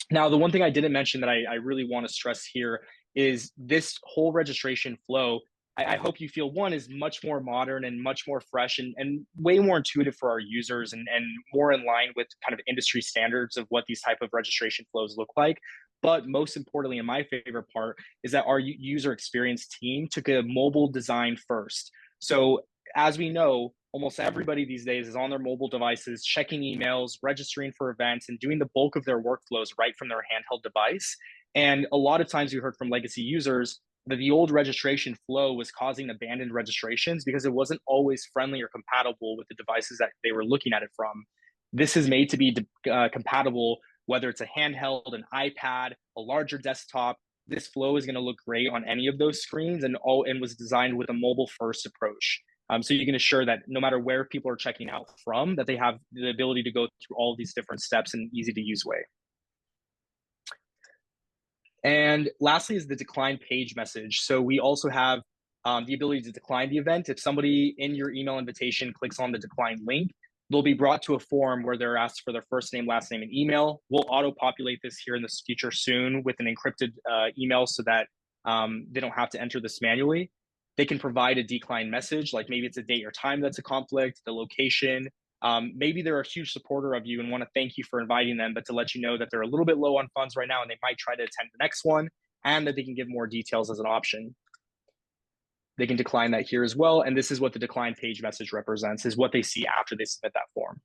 Now, the one thing I didn't mention that I really want to stress here is this whole registration flow. I hope you feel one is much more modern and much more fresh and way more intuitive for our users and more in line with kind of industry standards of what these type of registration flows look like. But most importantly, and my favorite part, is that our user experience team took a mobile design first. So as we know, almost everybody these days is on their mobile devices, checking emails, registering for events, and doing the bulk of their workflows right from their handheld device. And a lot of times we heard from legacy users that the old registration flow was causing abandoned registrations because it wasn't always friendly or compatible with the devices that they were looking at it from. This is made to be compatible, whether it's a handheld, an iPad, a larger desktop. This flow is going to look great on any of those screens and was designed with a mobile first approach. So you can assure that no matter where people are checking out from, that they have the ability to go through all of these different steps in an easy to use way. And lastly is the decline page message. So we also have the ability to decline the event. If somebody in your email invitation clicks on the decline link, they'll be brought to a form where they're asked for their first name, last name, and email. We'll auto-populate this here in the future soon with an encrypted email so that they don't have to enter this manually. They can provide a decline message, like maybe it's a date or time that's a conflict, the location. Maybe they're a huge supporter of you and want to thank you for inviting them, but to let you know that they're a little bit low on funds right now and they might try to attend the next one, and that they can give more details as an option. They can decline that here as well. And this is what the decline page message represents, is what they see after they submit that form.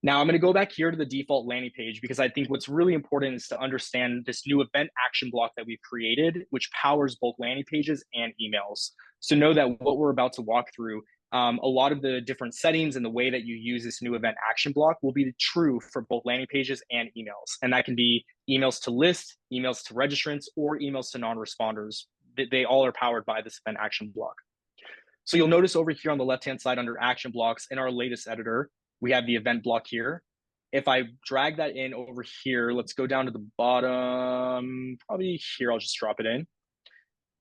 Now I'm going to go back here to the default landing page because I think what's really important is to understand this new event action block that we've created, which powers both landing pages and emails. So know that what we're about to walk through, a lot of the different settings and the way that you use this new event action block will be true for both landing pages and emails. And that can be emails to list, emails to registrants, or emails to non-responders. They all are powered by this event action block. So you'll notice over here on the left-hand side under action blocks in our latest editor, we have the event block here. If I drag that in over here, let's go down to the bottom, probably here, I'll just drop it in.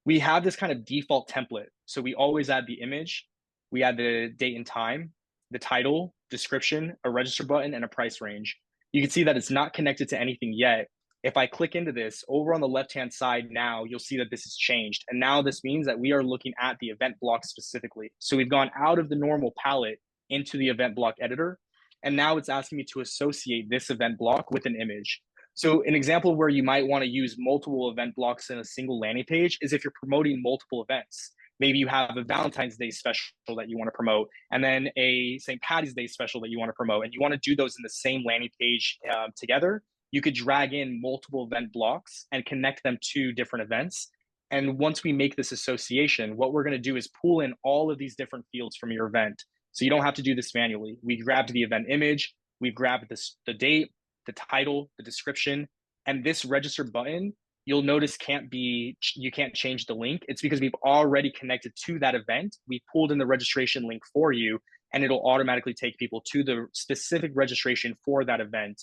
We have this kind of default template. So we always add the image, we add the date and time, the title, description, a register button, and a price range. You can see that it's not connected to anything yet. If I click into this over on the left-hand side now, you'll see that this has changed. And now this means that we are looking at the event block specifically. So we've gone out of the normal palette into the event block editor. And now it's asking me to associate this event block with an image. So an example where you might want to use multiple event blocks in a single landing page is if you're promoting multiple events. Maybe you have a Valentine's Day special that you want to promote, and then a St. Patty's Day special that you want to promote, and you want to do those in the same landing page together. You could drag in multiple event blocks and connect them to different events. And once we make this association, what we're going to do is pull in all of these different fields from your event. So you don't have to do this manually. We grabbed the event image, we grabbed the date, the title, the description, and this register button, you'll notice you can't change the link. It's because we've already connected to that event. We pulled in the registration link for you, and it'll automatically take people to the specific registration for that event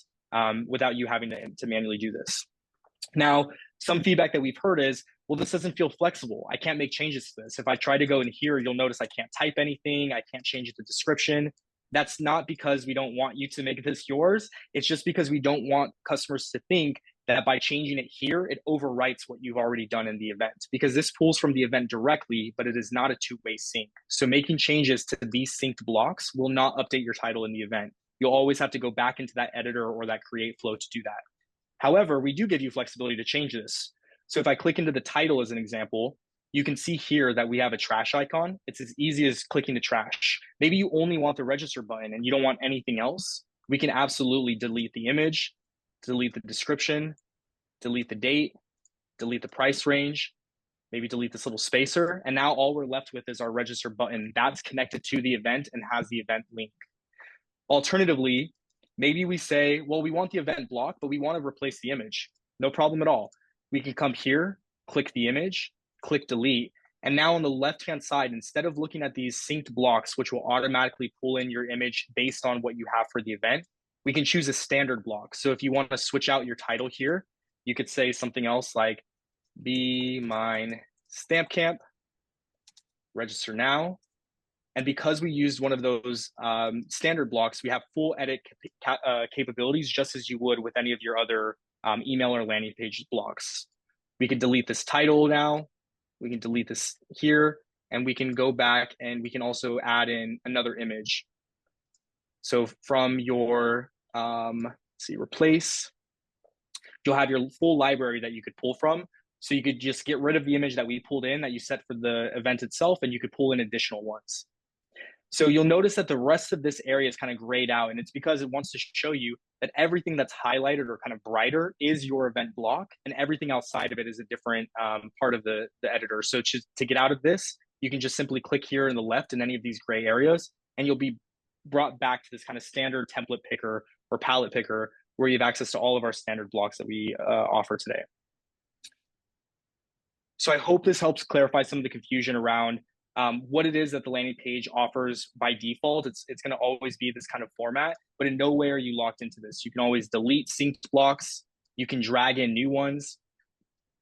without you having to manually do this. Now, some feedback that we've heard is, well, this doesn't feel flexible. I can't make changes to this. If I try to go in here, you'll notice I can't type anything. I can't change the description. That's not because we don't want you to make this yours. It's just because we don't want customers to think that by changing it here, it overwrites what you've already done in the event, because this pulls from the event directly, but it is not a two-way sync. So making changes to these synced blocks will not update your title in the event. You'll always have to go back into that editor or that create flow to do that. However, we do give you flexibility to change this. So if I click into the title as an example, you can see here that we have a trash icon. It's as easy as clicking to trash. Maybe you only want the register button and you don't want anything else. We can absolutely delete the image, delete the description, delete the date, delete the price range, maybe delete this little spacer. And now all we're left with is our register button that's connected to the event and has the event link. Alternatively, maybe we say, well, we want the event block, but we want to replace the image. No problem at all. We can come here, click the image, click delete. And now on the left-hand side, instead of looking at these synced blocks, which will automatically pull in your image based on what you have for the event, we can choose a standard block. So if you want to switch out your title here, you could say something else like, Be Mine Stamp Camp, register now. And because we used one of those standard blocks, we have full edit capabilities, just as you would with any of your other email or landing page blocks. We can delete this title now. We can delete this here, and we can go back and we can also add in another image. So from your, replace, you'll have your full library that you could pull from. So you could just get rid of the image that we pulled in that you set for the event itself, and you could pull in additional ones. So you'll notice that the rest of this area is kind of grayed out, and it's because it wants to show you that everything that's highlighted or kind of brighter is your event block, and everything outside of it is a different part of the editor. So to get out of this, you can just simply click here in the left in any of these gray areas, and you'll be brought back to this kind of standard template picker or palette picker where you have access to all of our standard blocks that we offer today. So I hope this helps clarify some of the confusion around what it is that the landing page offers by default. It's going to always be this kind of format, but in no way are you locked into this. You can always delete synced blocks. You can drag in new ones.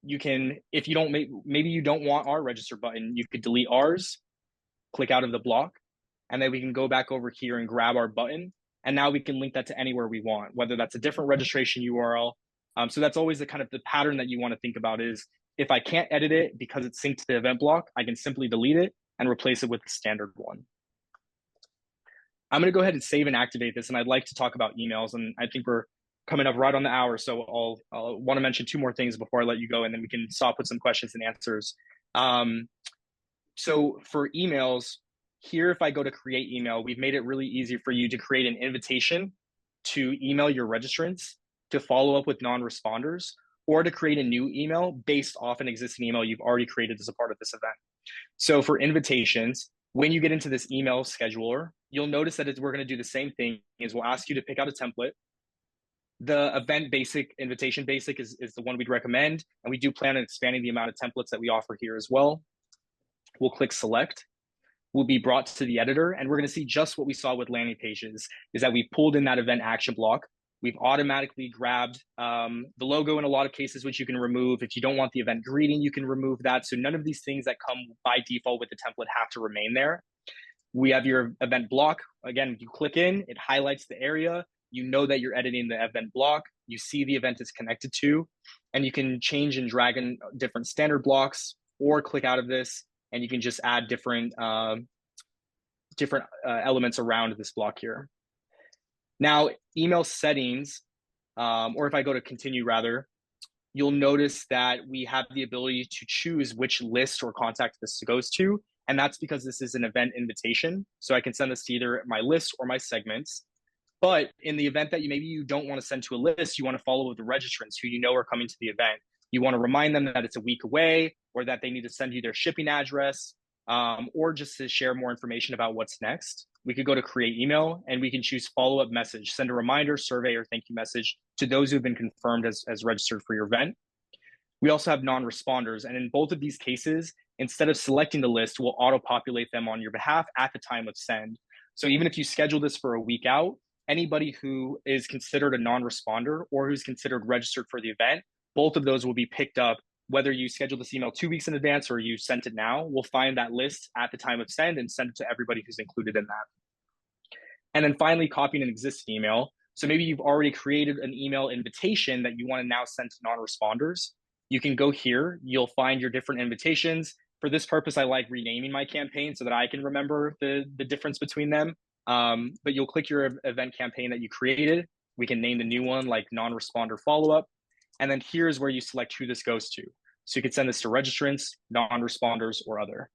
You can, if you don't, maybe you don't want our register button, you could delete ours, click out of the block, and then we can go back over here and grab our button. And now we can link that to anywhere we want, whether that's a different registration URL. So that's always the kind of the pattern that you want to think about is, if I can't edit it because it's synced to the event block, I can simply delete it and replace it with the standard one. I'm going to go ahead and save and activate this, and I'd like to talk about emails, and I think we're coming up right on the hour, so I'll want to mention two more things before I let you go, and then we can stop with some questions and answers. So for emails, here if I go to create email, we've made it really easy for you to create an invitation to email your registrants, to follow up with non-responders, or to create a new email based off an existing email you've already created as a part of this event. So for invitations, when you get into this email scheduler, you'll notice that we're going to do the same thing. Is we'll ask you to pick out a template. The event basic, invitation basic is the one we'd recommend. And we do plan on expanding the amount of templates that we offer here as well. We'll click select. We'll be brought to the editor, and we're going to see just what we saw with landing pages, is that we pulled in that event action block. We've automatically grabbed the logo in a lot of cases, which you can remove. If you don't want the event greeting, you can remove that. So none of these things that come by default with the template have to remain there. We have your event block. Again, you click in, it highlights the area. You know that you're editing the event block. You see the event is connected to, and you can change and drag in different standard blocks, or click out of this, and you can just add different elements around this block here. Now, email settings, or if I go to continue rather, you'll notice that we have the ability to choose which list or contact this goes to. And that's because this is an event invitation. So I can send this to either my list or my segments. But in the event that maybe you don't want to send to a list, you want to follow with the registrants who you know are coming to the event. You want to remind them that it's a week away, or that they need to send you their shipping address. or just to share more information about what's next, we could go to create email and we can choose follow-up message, send a reminder, survey, or thank you message to those who've been confirmed as registered for your event. We also have non-responders. And in both of these cases, instead of selecting the list, we'll auto-populate them on your behalf at the time of send. So even if you schedule this for a week out, anybody who is considered a non-responder or who's considered registered for the event, both of those will be picked up. Whether you schedule this email 2 weeks in advance or you sent it now, we'll find that list at the time of send and send it to everybody who's included in that. And then finally, copying an existing email. So maybe you've already created an email invitation that you want to now send to non-responders. You can go here, you'll find your different invitations. For this purpose, I like renaming my campaign so that I can remember the difference between them. But you'll click your event campaign that you created. We can name the new one like non-responder follow-up. And then here's where you select who this goes to. So you could send this to registrants, non-responders, or other.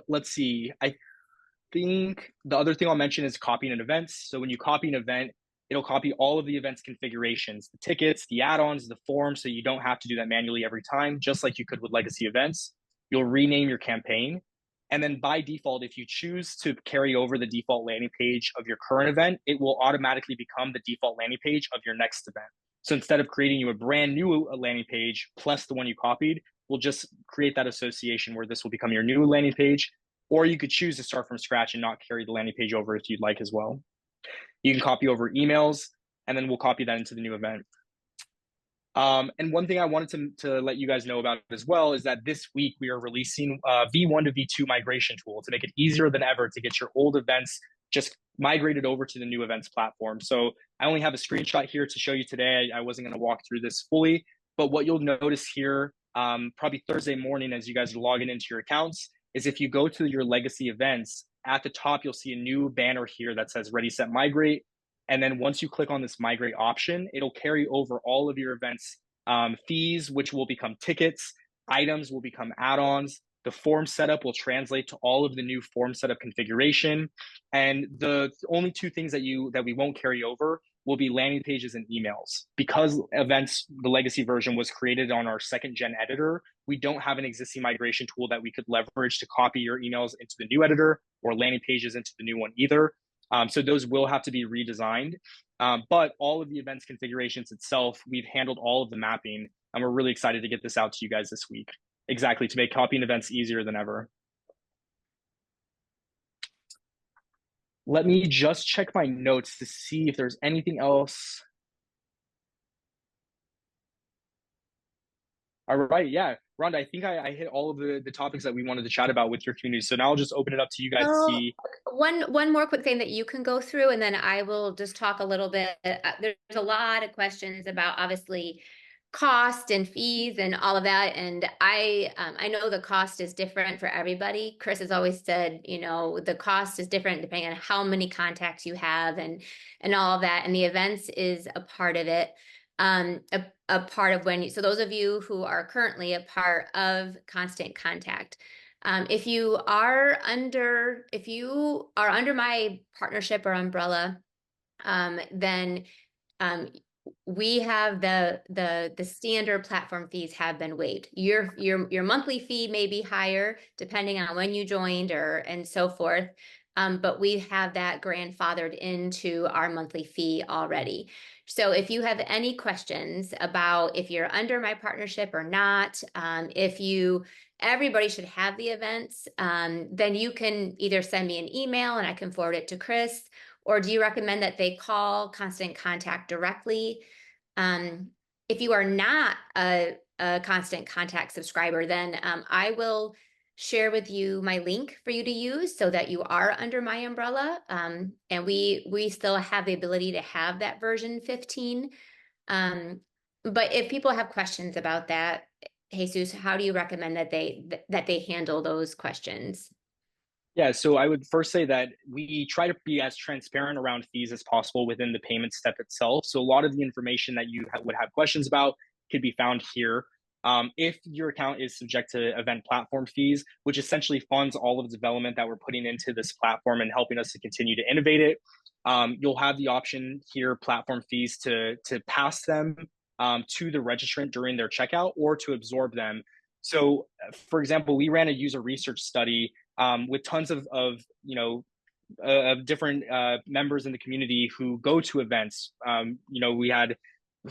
Let's see. I think the other thing I'll mention is copying an event. So when you copy an event, it'll copy all of the event's configurations, the tickets, the add-ons, the forms, so you don't have to do that manually every time, just like you could with legacy events. You'll rename your campaign. And then by default, if you choose to carry over the default landing page of your current event, it will automatically become the default landing page of your next event. So instead of creating you a brand new landing page plus the one you copied, we'll just create that association where this will become your new landing page. Or you could choose to start from scratch and not carry the landing page over if you'd like as well. You can copy over emails, and then we'll copy that into the new event. And one thing I wanted to let you guys know about as well is that this week we are releasing V1 to V2 migration tool to make it easier than ever to get your old events just migrated over to the new events platform. So I only have a screenshot here to show you today. I wasn't going to walk through this fully, but what you'll notice here, probably Thursday morning as you guys are logging into your accounts, is if you go to your legacy events, at the top, you'll see a new banner here that says Ready, Set, Migrate. And then once you click on this migrate option, it'll carry over all of your events fees, which will become tickets, items will become add-ons. The form setup will translate to all of the new form setup configuration. And the only two things that we won't carry over will be landing pages and emails. Because events, the legacy version was created on our second gen editor, we don't have an existing migration tool that we could leverage to copy your emails into the new editor or landing pages into the new one either. So those will have to be redesigned. But all of the events configurations itself, we've handled all of the mapping, and we're really excited to get this out to you guys this week. Exactly, to make copying events easier than ever. Let me just check my notes to see if there's anything else. All right, yeah. Rhonda, I think I hit all of the topics that we wanted to chat about with your community. So now I'll just open it up to you guys to see. One more quick thing that you can go through, and then I will just talk a little bit. There's a lot of questions about obviously cost and fees and all of that, and I know the cost is different for everybody. Chris has always said, the cost is different depending on how many contacts you have and all of that, and the events is a part of it. A part of so those of you who are currently a part of Constant Contact, if you are under my partnership or umbrella, then we have the standard platform fees have been waived. Your monthly fee may be higher depending on when you joined and so forth. But we have that grandfathered into our monthly fee already. So if you have any questions about if you're under my partnership or not, everybody should have the events, then you can either send me an email and I can forward it to Chris, or do you recommend that they call Constant Contact directly? If you are not a Constant Contact subscriber, then I will share with you my link for you to use so that you are under my umbrella. And we still have the ability to have that version 15. But if people have questions about that, Jesus, how do you recommend that they handle those questions? Yeah, so I would first say that we try to be as transparent around fees as possible within the payment step itself. So a lot of the information that you would have questions about could be found here. If your account is subject to event platform fees, which essentially funds all of the development that we're putting into this platform and helping us to continue to innovate it, you'll have the option here, platform fees, to pass them to the registrant during their checkout or to absorb them. So, for example, we ran a user research study with tons of different members in the community who go to events. We had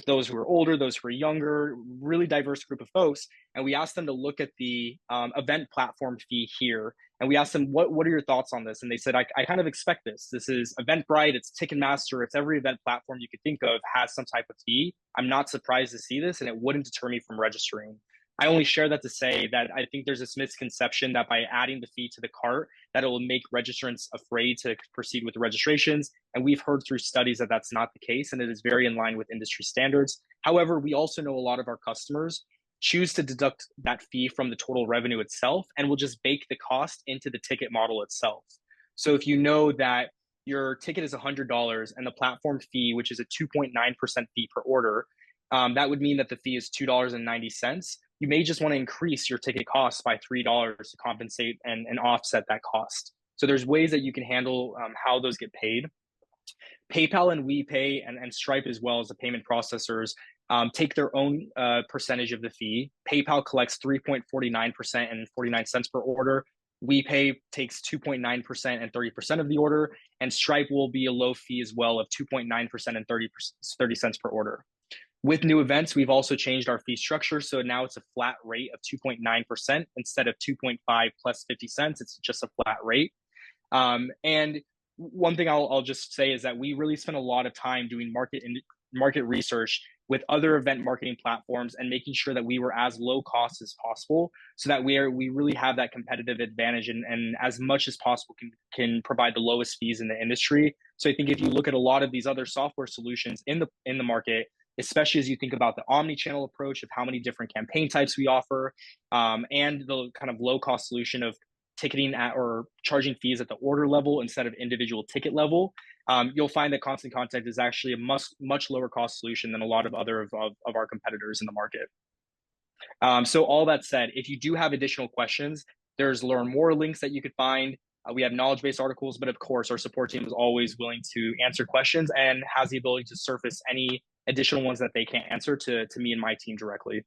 those who are older, those who are younger, really diverse group of folks. And we asked them to look at the event platform fee here. And we asked them, what are your thoughts on this? And they said, I kind of expect this. This is Eventbrite, it's Ticketmaster, it's every event platform you could think of has some type of fee. I'm not surprised to see this, and it wouldn't deter me from registering. I only share that to say that I think there's this misconception that by adding the fee to the cart, that it will make registrants afraid to proceed with the registrations. And we've heard through studies that that's not the case, and it is very in line with industry standards. However, we also know a lot of our customers choose to deduct that fee from the total revenue itself and will just bake the cost into the ticket model itself. So if you know that your ticket is $100 and the platform fee, which is a 2.9% fee per order, that would mean that the fee is $2.90. You may just want to increase your ticket cost by $3 to compensate and offset that cost. So there's ways that you can handle how those get paid. PayPal and WePay and Stripe, as well as the payment processors, take their own percentage of the fee. PayPal collects 3.49% and 49 cents per order. WePay takes 2.9% and 30% of the order, and Stripe will be a low fee as well of 2.9% and 30 cents per order. With new events, we've also changed our fee structure. So now it's a flat rate of 2.9% instead of 2.5 plus 50 cents. It's just a flat rate. And one thing I'll just say is that we really spend a lot of time doing market research with other event marketing platforms and making sure that we were as low cost as possible, so that we really have that competitive advantage and as much as possible can provide the lowest fees in the industry. So I think if you look at a lot of these other software solutions in the market, especially as you think about the omni-channel approach of how many different campaign types we offer, and the kind of low-cost solution of ticketing at or charging fees at the order level instead of individual ticket level, you'll find that Constant Contact is actually a much lower cost solution than a lot of other of our competitors in the market. So all that said, if you do have additional questions, there's learn more links that you could find. We have knowledge-based articles, but of course, our support team is always willing to answer questions and has the ability to surface any additional ones that they can't answer to me and my team directly.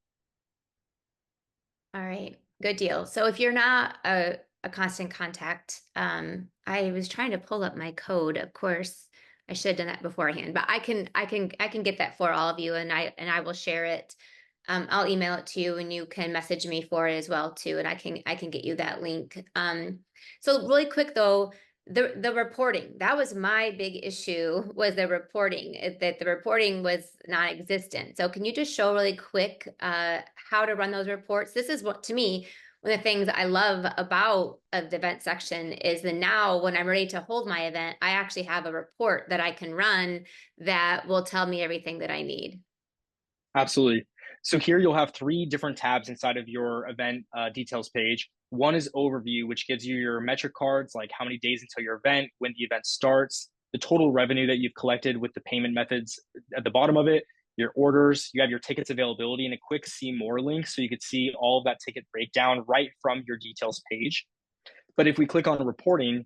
All right, good deal. So if you're not a Constant Contact, I was trying to pull up my code. Of course, I should have done that beforehand, but I can get that for all of you, and I will share it. I'll email it to you, and you can message me for it as well too, and I can get you that link. So really quick though, the reporting, that was my big issue, was the reporting, that the reporting was non-existent. So can you just show really quick how to run those reports? This is what, to me, one of the things I love about the event section is that now when I'm ready to hold my event, I actually have a report that I can run that will tell me everything that I need. Absolutely. So here you'll have three different tabs inside of your event details page. One is overview, which gives you your metric cards, like how many days until your event, when the event starts, the total revenue that you've collected with the payment methods at the bottom of it, your orders, you have your tickets availability, and a quick see more link. So you could see all of that ticket breakdown right from your details page. But if we click on reporting,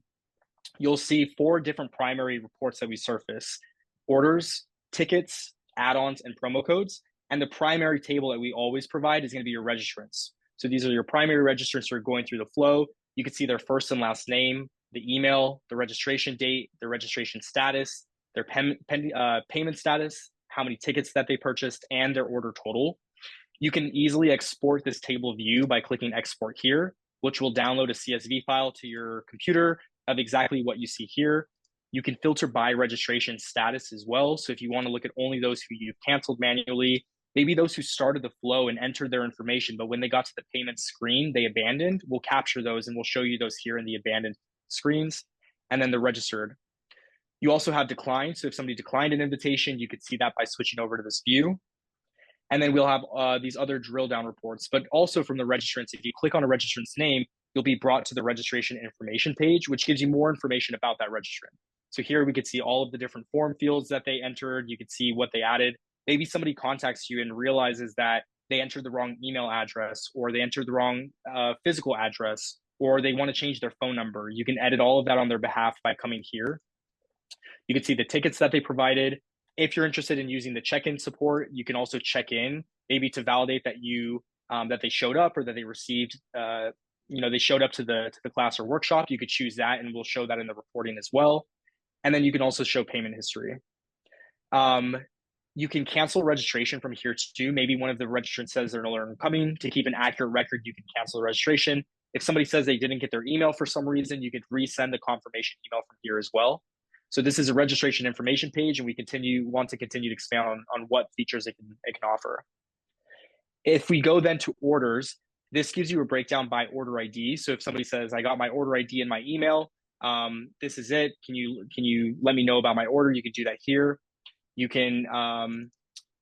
you'll see 4 different primary reports that we surface: orders, tickets, add-ons, and promo codes. And the primary table that we always provide is going to be your registrants. So these are your primary registrants who are going through the flow. You can see their first and last name, the email, the registration date, the registration status, their payment status, how many tickets that they purchased, and their order total. You can easily export this table view by clicking export here, which will download a CSV file to your computer of exactly what you see here. You can filter by registration status as well. So if you want to look at only those who you've canceled manually, maybe those who started the flow and entered their information, but when they got to the payment screen, they abandoned, we'll capture those and we'll show you those here in the abandoned screens. And then the registered. You also have declined. So if somebody declined an invitation, you could see that by switching over to this view. And then we'll have these other drill down reports, but also from the registrants. If you click on a registrant's name, you'll be brought to the registration information page, which gives you more information about that registrant. So here we could see all of the different form fields that they entered. You could see what they added. Maybe somebody contacts you and realizes that they entered the wrong email address, or they entered the wrong physical address, or they want to change their phone number. You can edit all of that on their behalf by coming here. You can see the tickets that they provided, If you're interested in using the check-in support, you can also check in maybe to validate that that they showed up or that they received they showed up to the class or workshop. You could choose that, and we'll show that in the reporting as well. And then you can also show payment history. You can cancel registration from here too. Maybe one of the registrants says they're no longer coming. To keep an accurate record, you can cancel the registration. If somebody says they didn't get their email for some reason, you could resend the confirmation email from here as well. So this is a registration information page, and we want to continue to expand on what features it can offer. If we go then to orders, this gives you a breakdown by order ID. So if somebody says, I got my order ID in my email, this is it. Can you let me know about my order? You can do that here. You can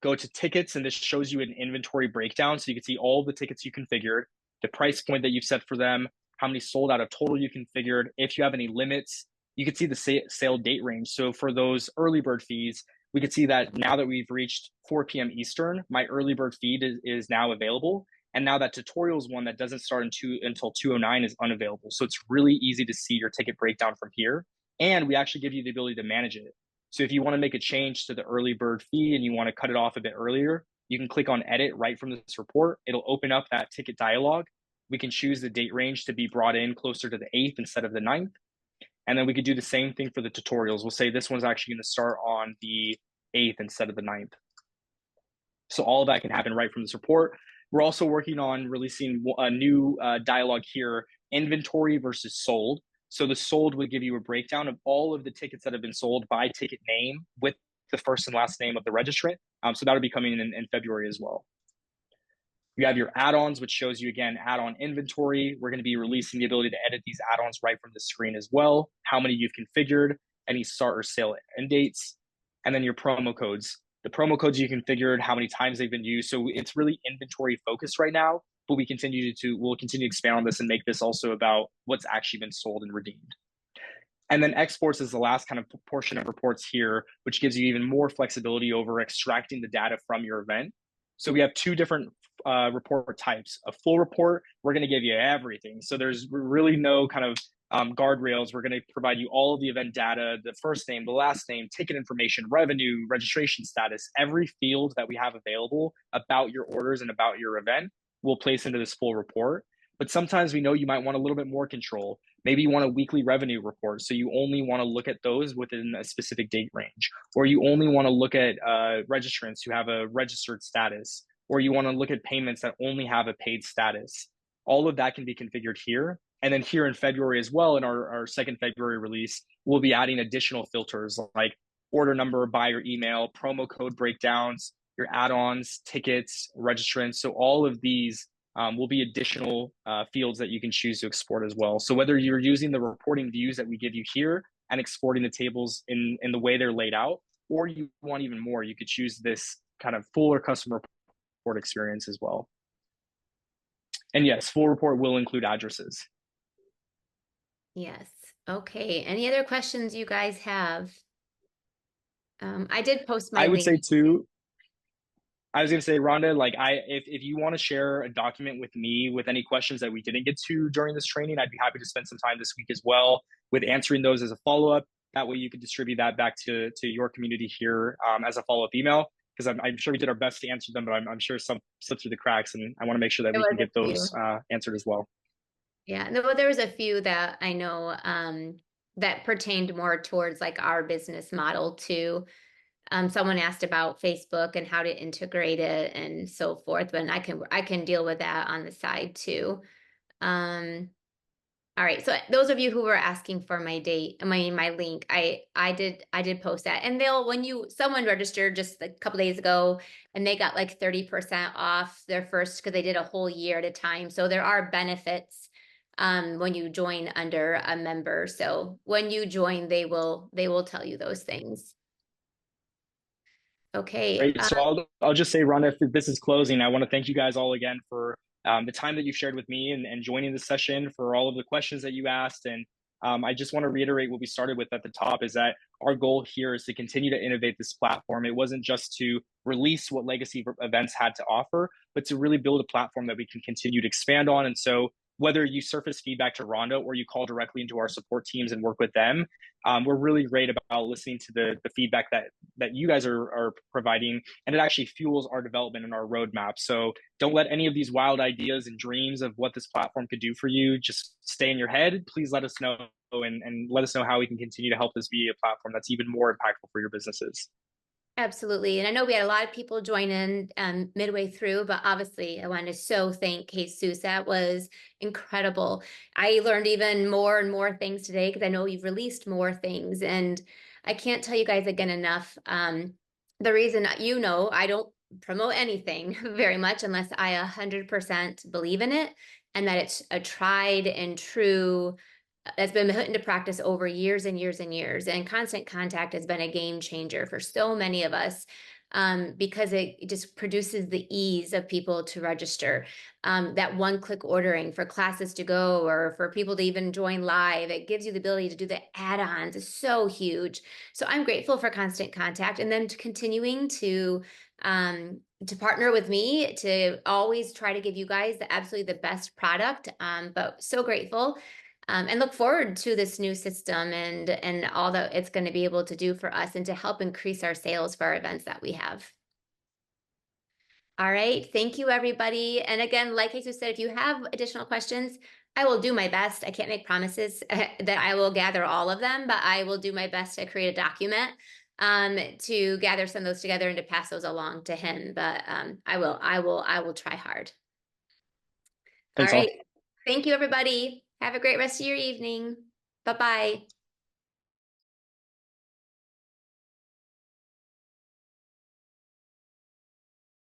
go to tickets, and this shows you an inventory breakdown. So you can see all the tickets you configured, the price point that you've set for them, how many sold out of total you configured. If you have any limits, you can see the sale date range. So for those early bird fees, we can see that now that we've reached 4 p.m. Eastern, my early bird feed is now available. And now that tutorials one that doesn't start until 2:09 is unavailable. So it's really easy to see your ticket breakdown from here. And we actually give you the ability to manage it. So if you want to make a change to the early bird fee and you want to cut it off a bit earlier, you can click on edit right from this report. It'll open up that ticket dialog. We can choose the date range to be brought in closer to the 8th instead of the 9th. And then we could do the same thing for the tutorials. We'll say this one's actually going to start on the 8th instead of the 9th. So all of that can happen right from this report. We're also working on releasing a new dialog here, inventory versus sold. So the sold would give you a breakdown of all of the tickets that have been sold by ticket name with the first and last name of the registrant. So that'll be coming in February as well. You have your add-ons, which shows you, again, add-on inventory. We're going to be releasing the ability to edit these add-ons right from the screen as well, how many you've configured, any start or sale end dates, and then your promo codes. The promo codes you configured, how many times they've been used. So it's really inventory focused right now, but we'll continue to expand on this and make this also about what's actually been sold and redeemed. And then exports is the last kind of portion of reports here, which gives you even more flexibility over extracting the data from your event. So we have two different report types. A full report, we're going to give you everything. So there's really no kind of guardrails. We're going to provide you all of the event data, the first name, the last name, ticket information, revenue, registration status, every field that we have available about your orders and about your event, we'll place into this full report. But sometimes we know you might want a little bit more control. Maybe you want a weekly revenue report, so you only want to look at those within a specific date range, or you only want to look at registrants who have a registered status, or you want to look at payments that only have a paid status. All of that can be configured here. And then here in February as well, in our second February release, we'll be adding additional filters like order number, buyer email, promo code breakdowns, your add-ons, tickets, registrants. So all of these will be additional fields that you can choose to export as well. So whether you're using the reporting views that we give you here and exporting the tables in the way they're laid out, or you want even more, you could choose this kind of fuller customer report experience as well. And yes, full report will include addresses. Yes. Okay. Any other questions you guys have? I did post my I would link. say too, I was going to say, Rhonda, like if you want to share a document with me with any questions that we didn't get to during this training, I'd be happy to spend some time this week as well with answering those as a follow-up. That way you could distribute that back to your community here as a follow-up email, because I'm sure we did our best to answer them, but I'm sure some slipped through the cracks, and I want to make sure that we can get those answered as well. Yeah, no, there was a few that I know that pertained more towards like our business model too. Someone asked about Facebook and how to integrate it and so forth, but I can deal with that on the side too. All right, so those of you who were asking for my link, I did post that, and someone registered just a couple days ago, and they got like 30% off their first because they did a whole year at a time. So there are benefits when you join under a member. So when you join, they will tell you those things. Okay. Great. So I'll just say, Rhonda, if this is closing, I want to thank you guys all again for the time that you've shared with me and joining the session, for all of the questions that you asked. And I just want to reiterate what we started with at the top, is that our goal here is to continue to innovate this platform. It wasn't just to release what legacy events had to offer, but to really build a platform that we can continue to expand on. And so whether you surface feedback to Ronda or you call directly into our support teams and work with them, we're really great about listening to the feedback that you guys are providing, and it actually fuels our development and our roadmap. So don't let any of these wild ideas and dreams of what this platform could do for you just stay in your head. Please let us know, and let us know how we can continue to help this be a platform that's even more impactful for your businesses. Absolutely. And I know we had a lot of people join in midway through, but obviously I want to so thank Jesus. That was incredible. I learned even more and more things today because I know you've released more things. And I can't tell you guys again enough. The reason, I don't promote anything very much unless I 100% believe in it and that it's a tried and true that's been put into practice over years and years and years. And Constant Contact has been a game changer for so many of us because it just produces the ease of people to register. That one-click ordering for classes to go or for people to even join live. It gives you the ability to do the add-ons. It's so huge. So I'm grateful for Constant Contact, and then continuing to partner with me to always try to give you guys absolutely the best product. But so grateful and look forward to this new system and all that it's going to be able to do for us and to help increase our sales for our events that we have. All right. Thank you, everybody. And again, like Jesus said, if you have additional questions, I will do my best. I can't make promises that I will gather all of them, but I will do my best to create a document to gather some of those together and to pass those along to him. But I will try hard. All Thanks right. all. Thank you, everybody. Have a great rest of your evening. Bye-bye.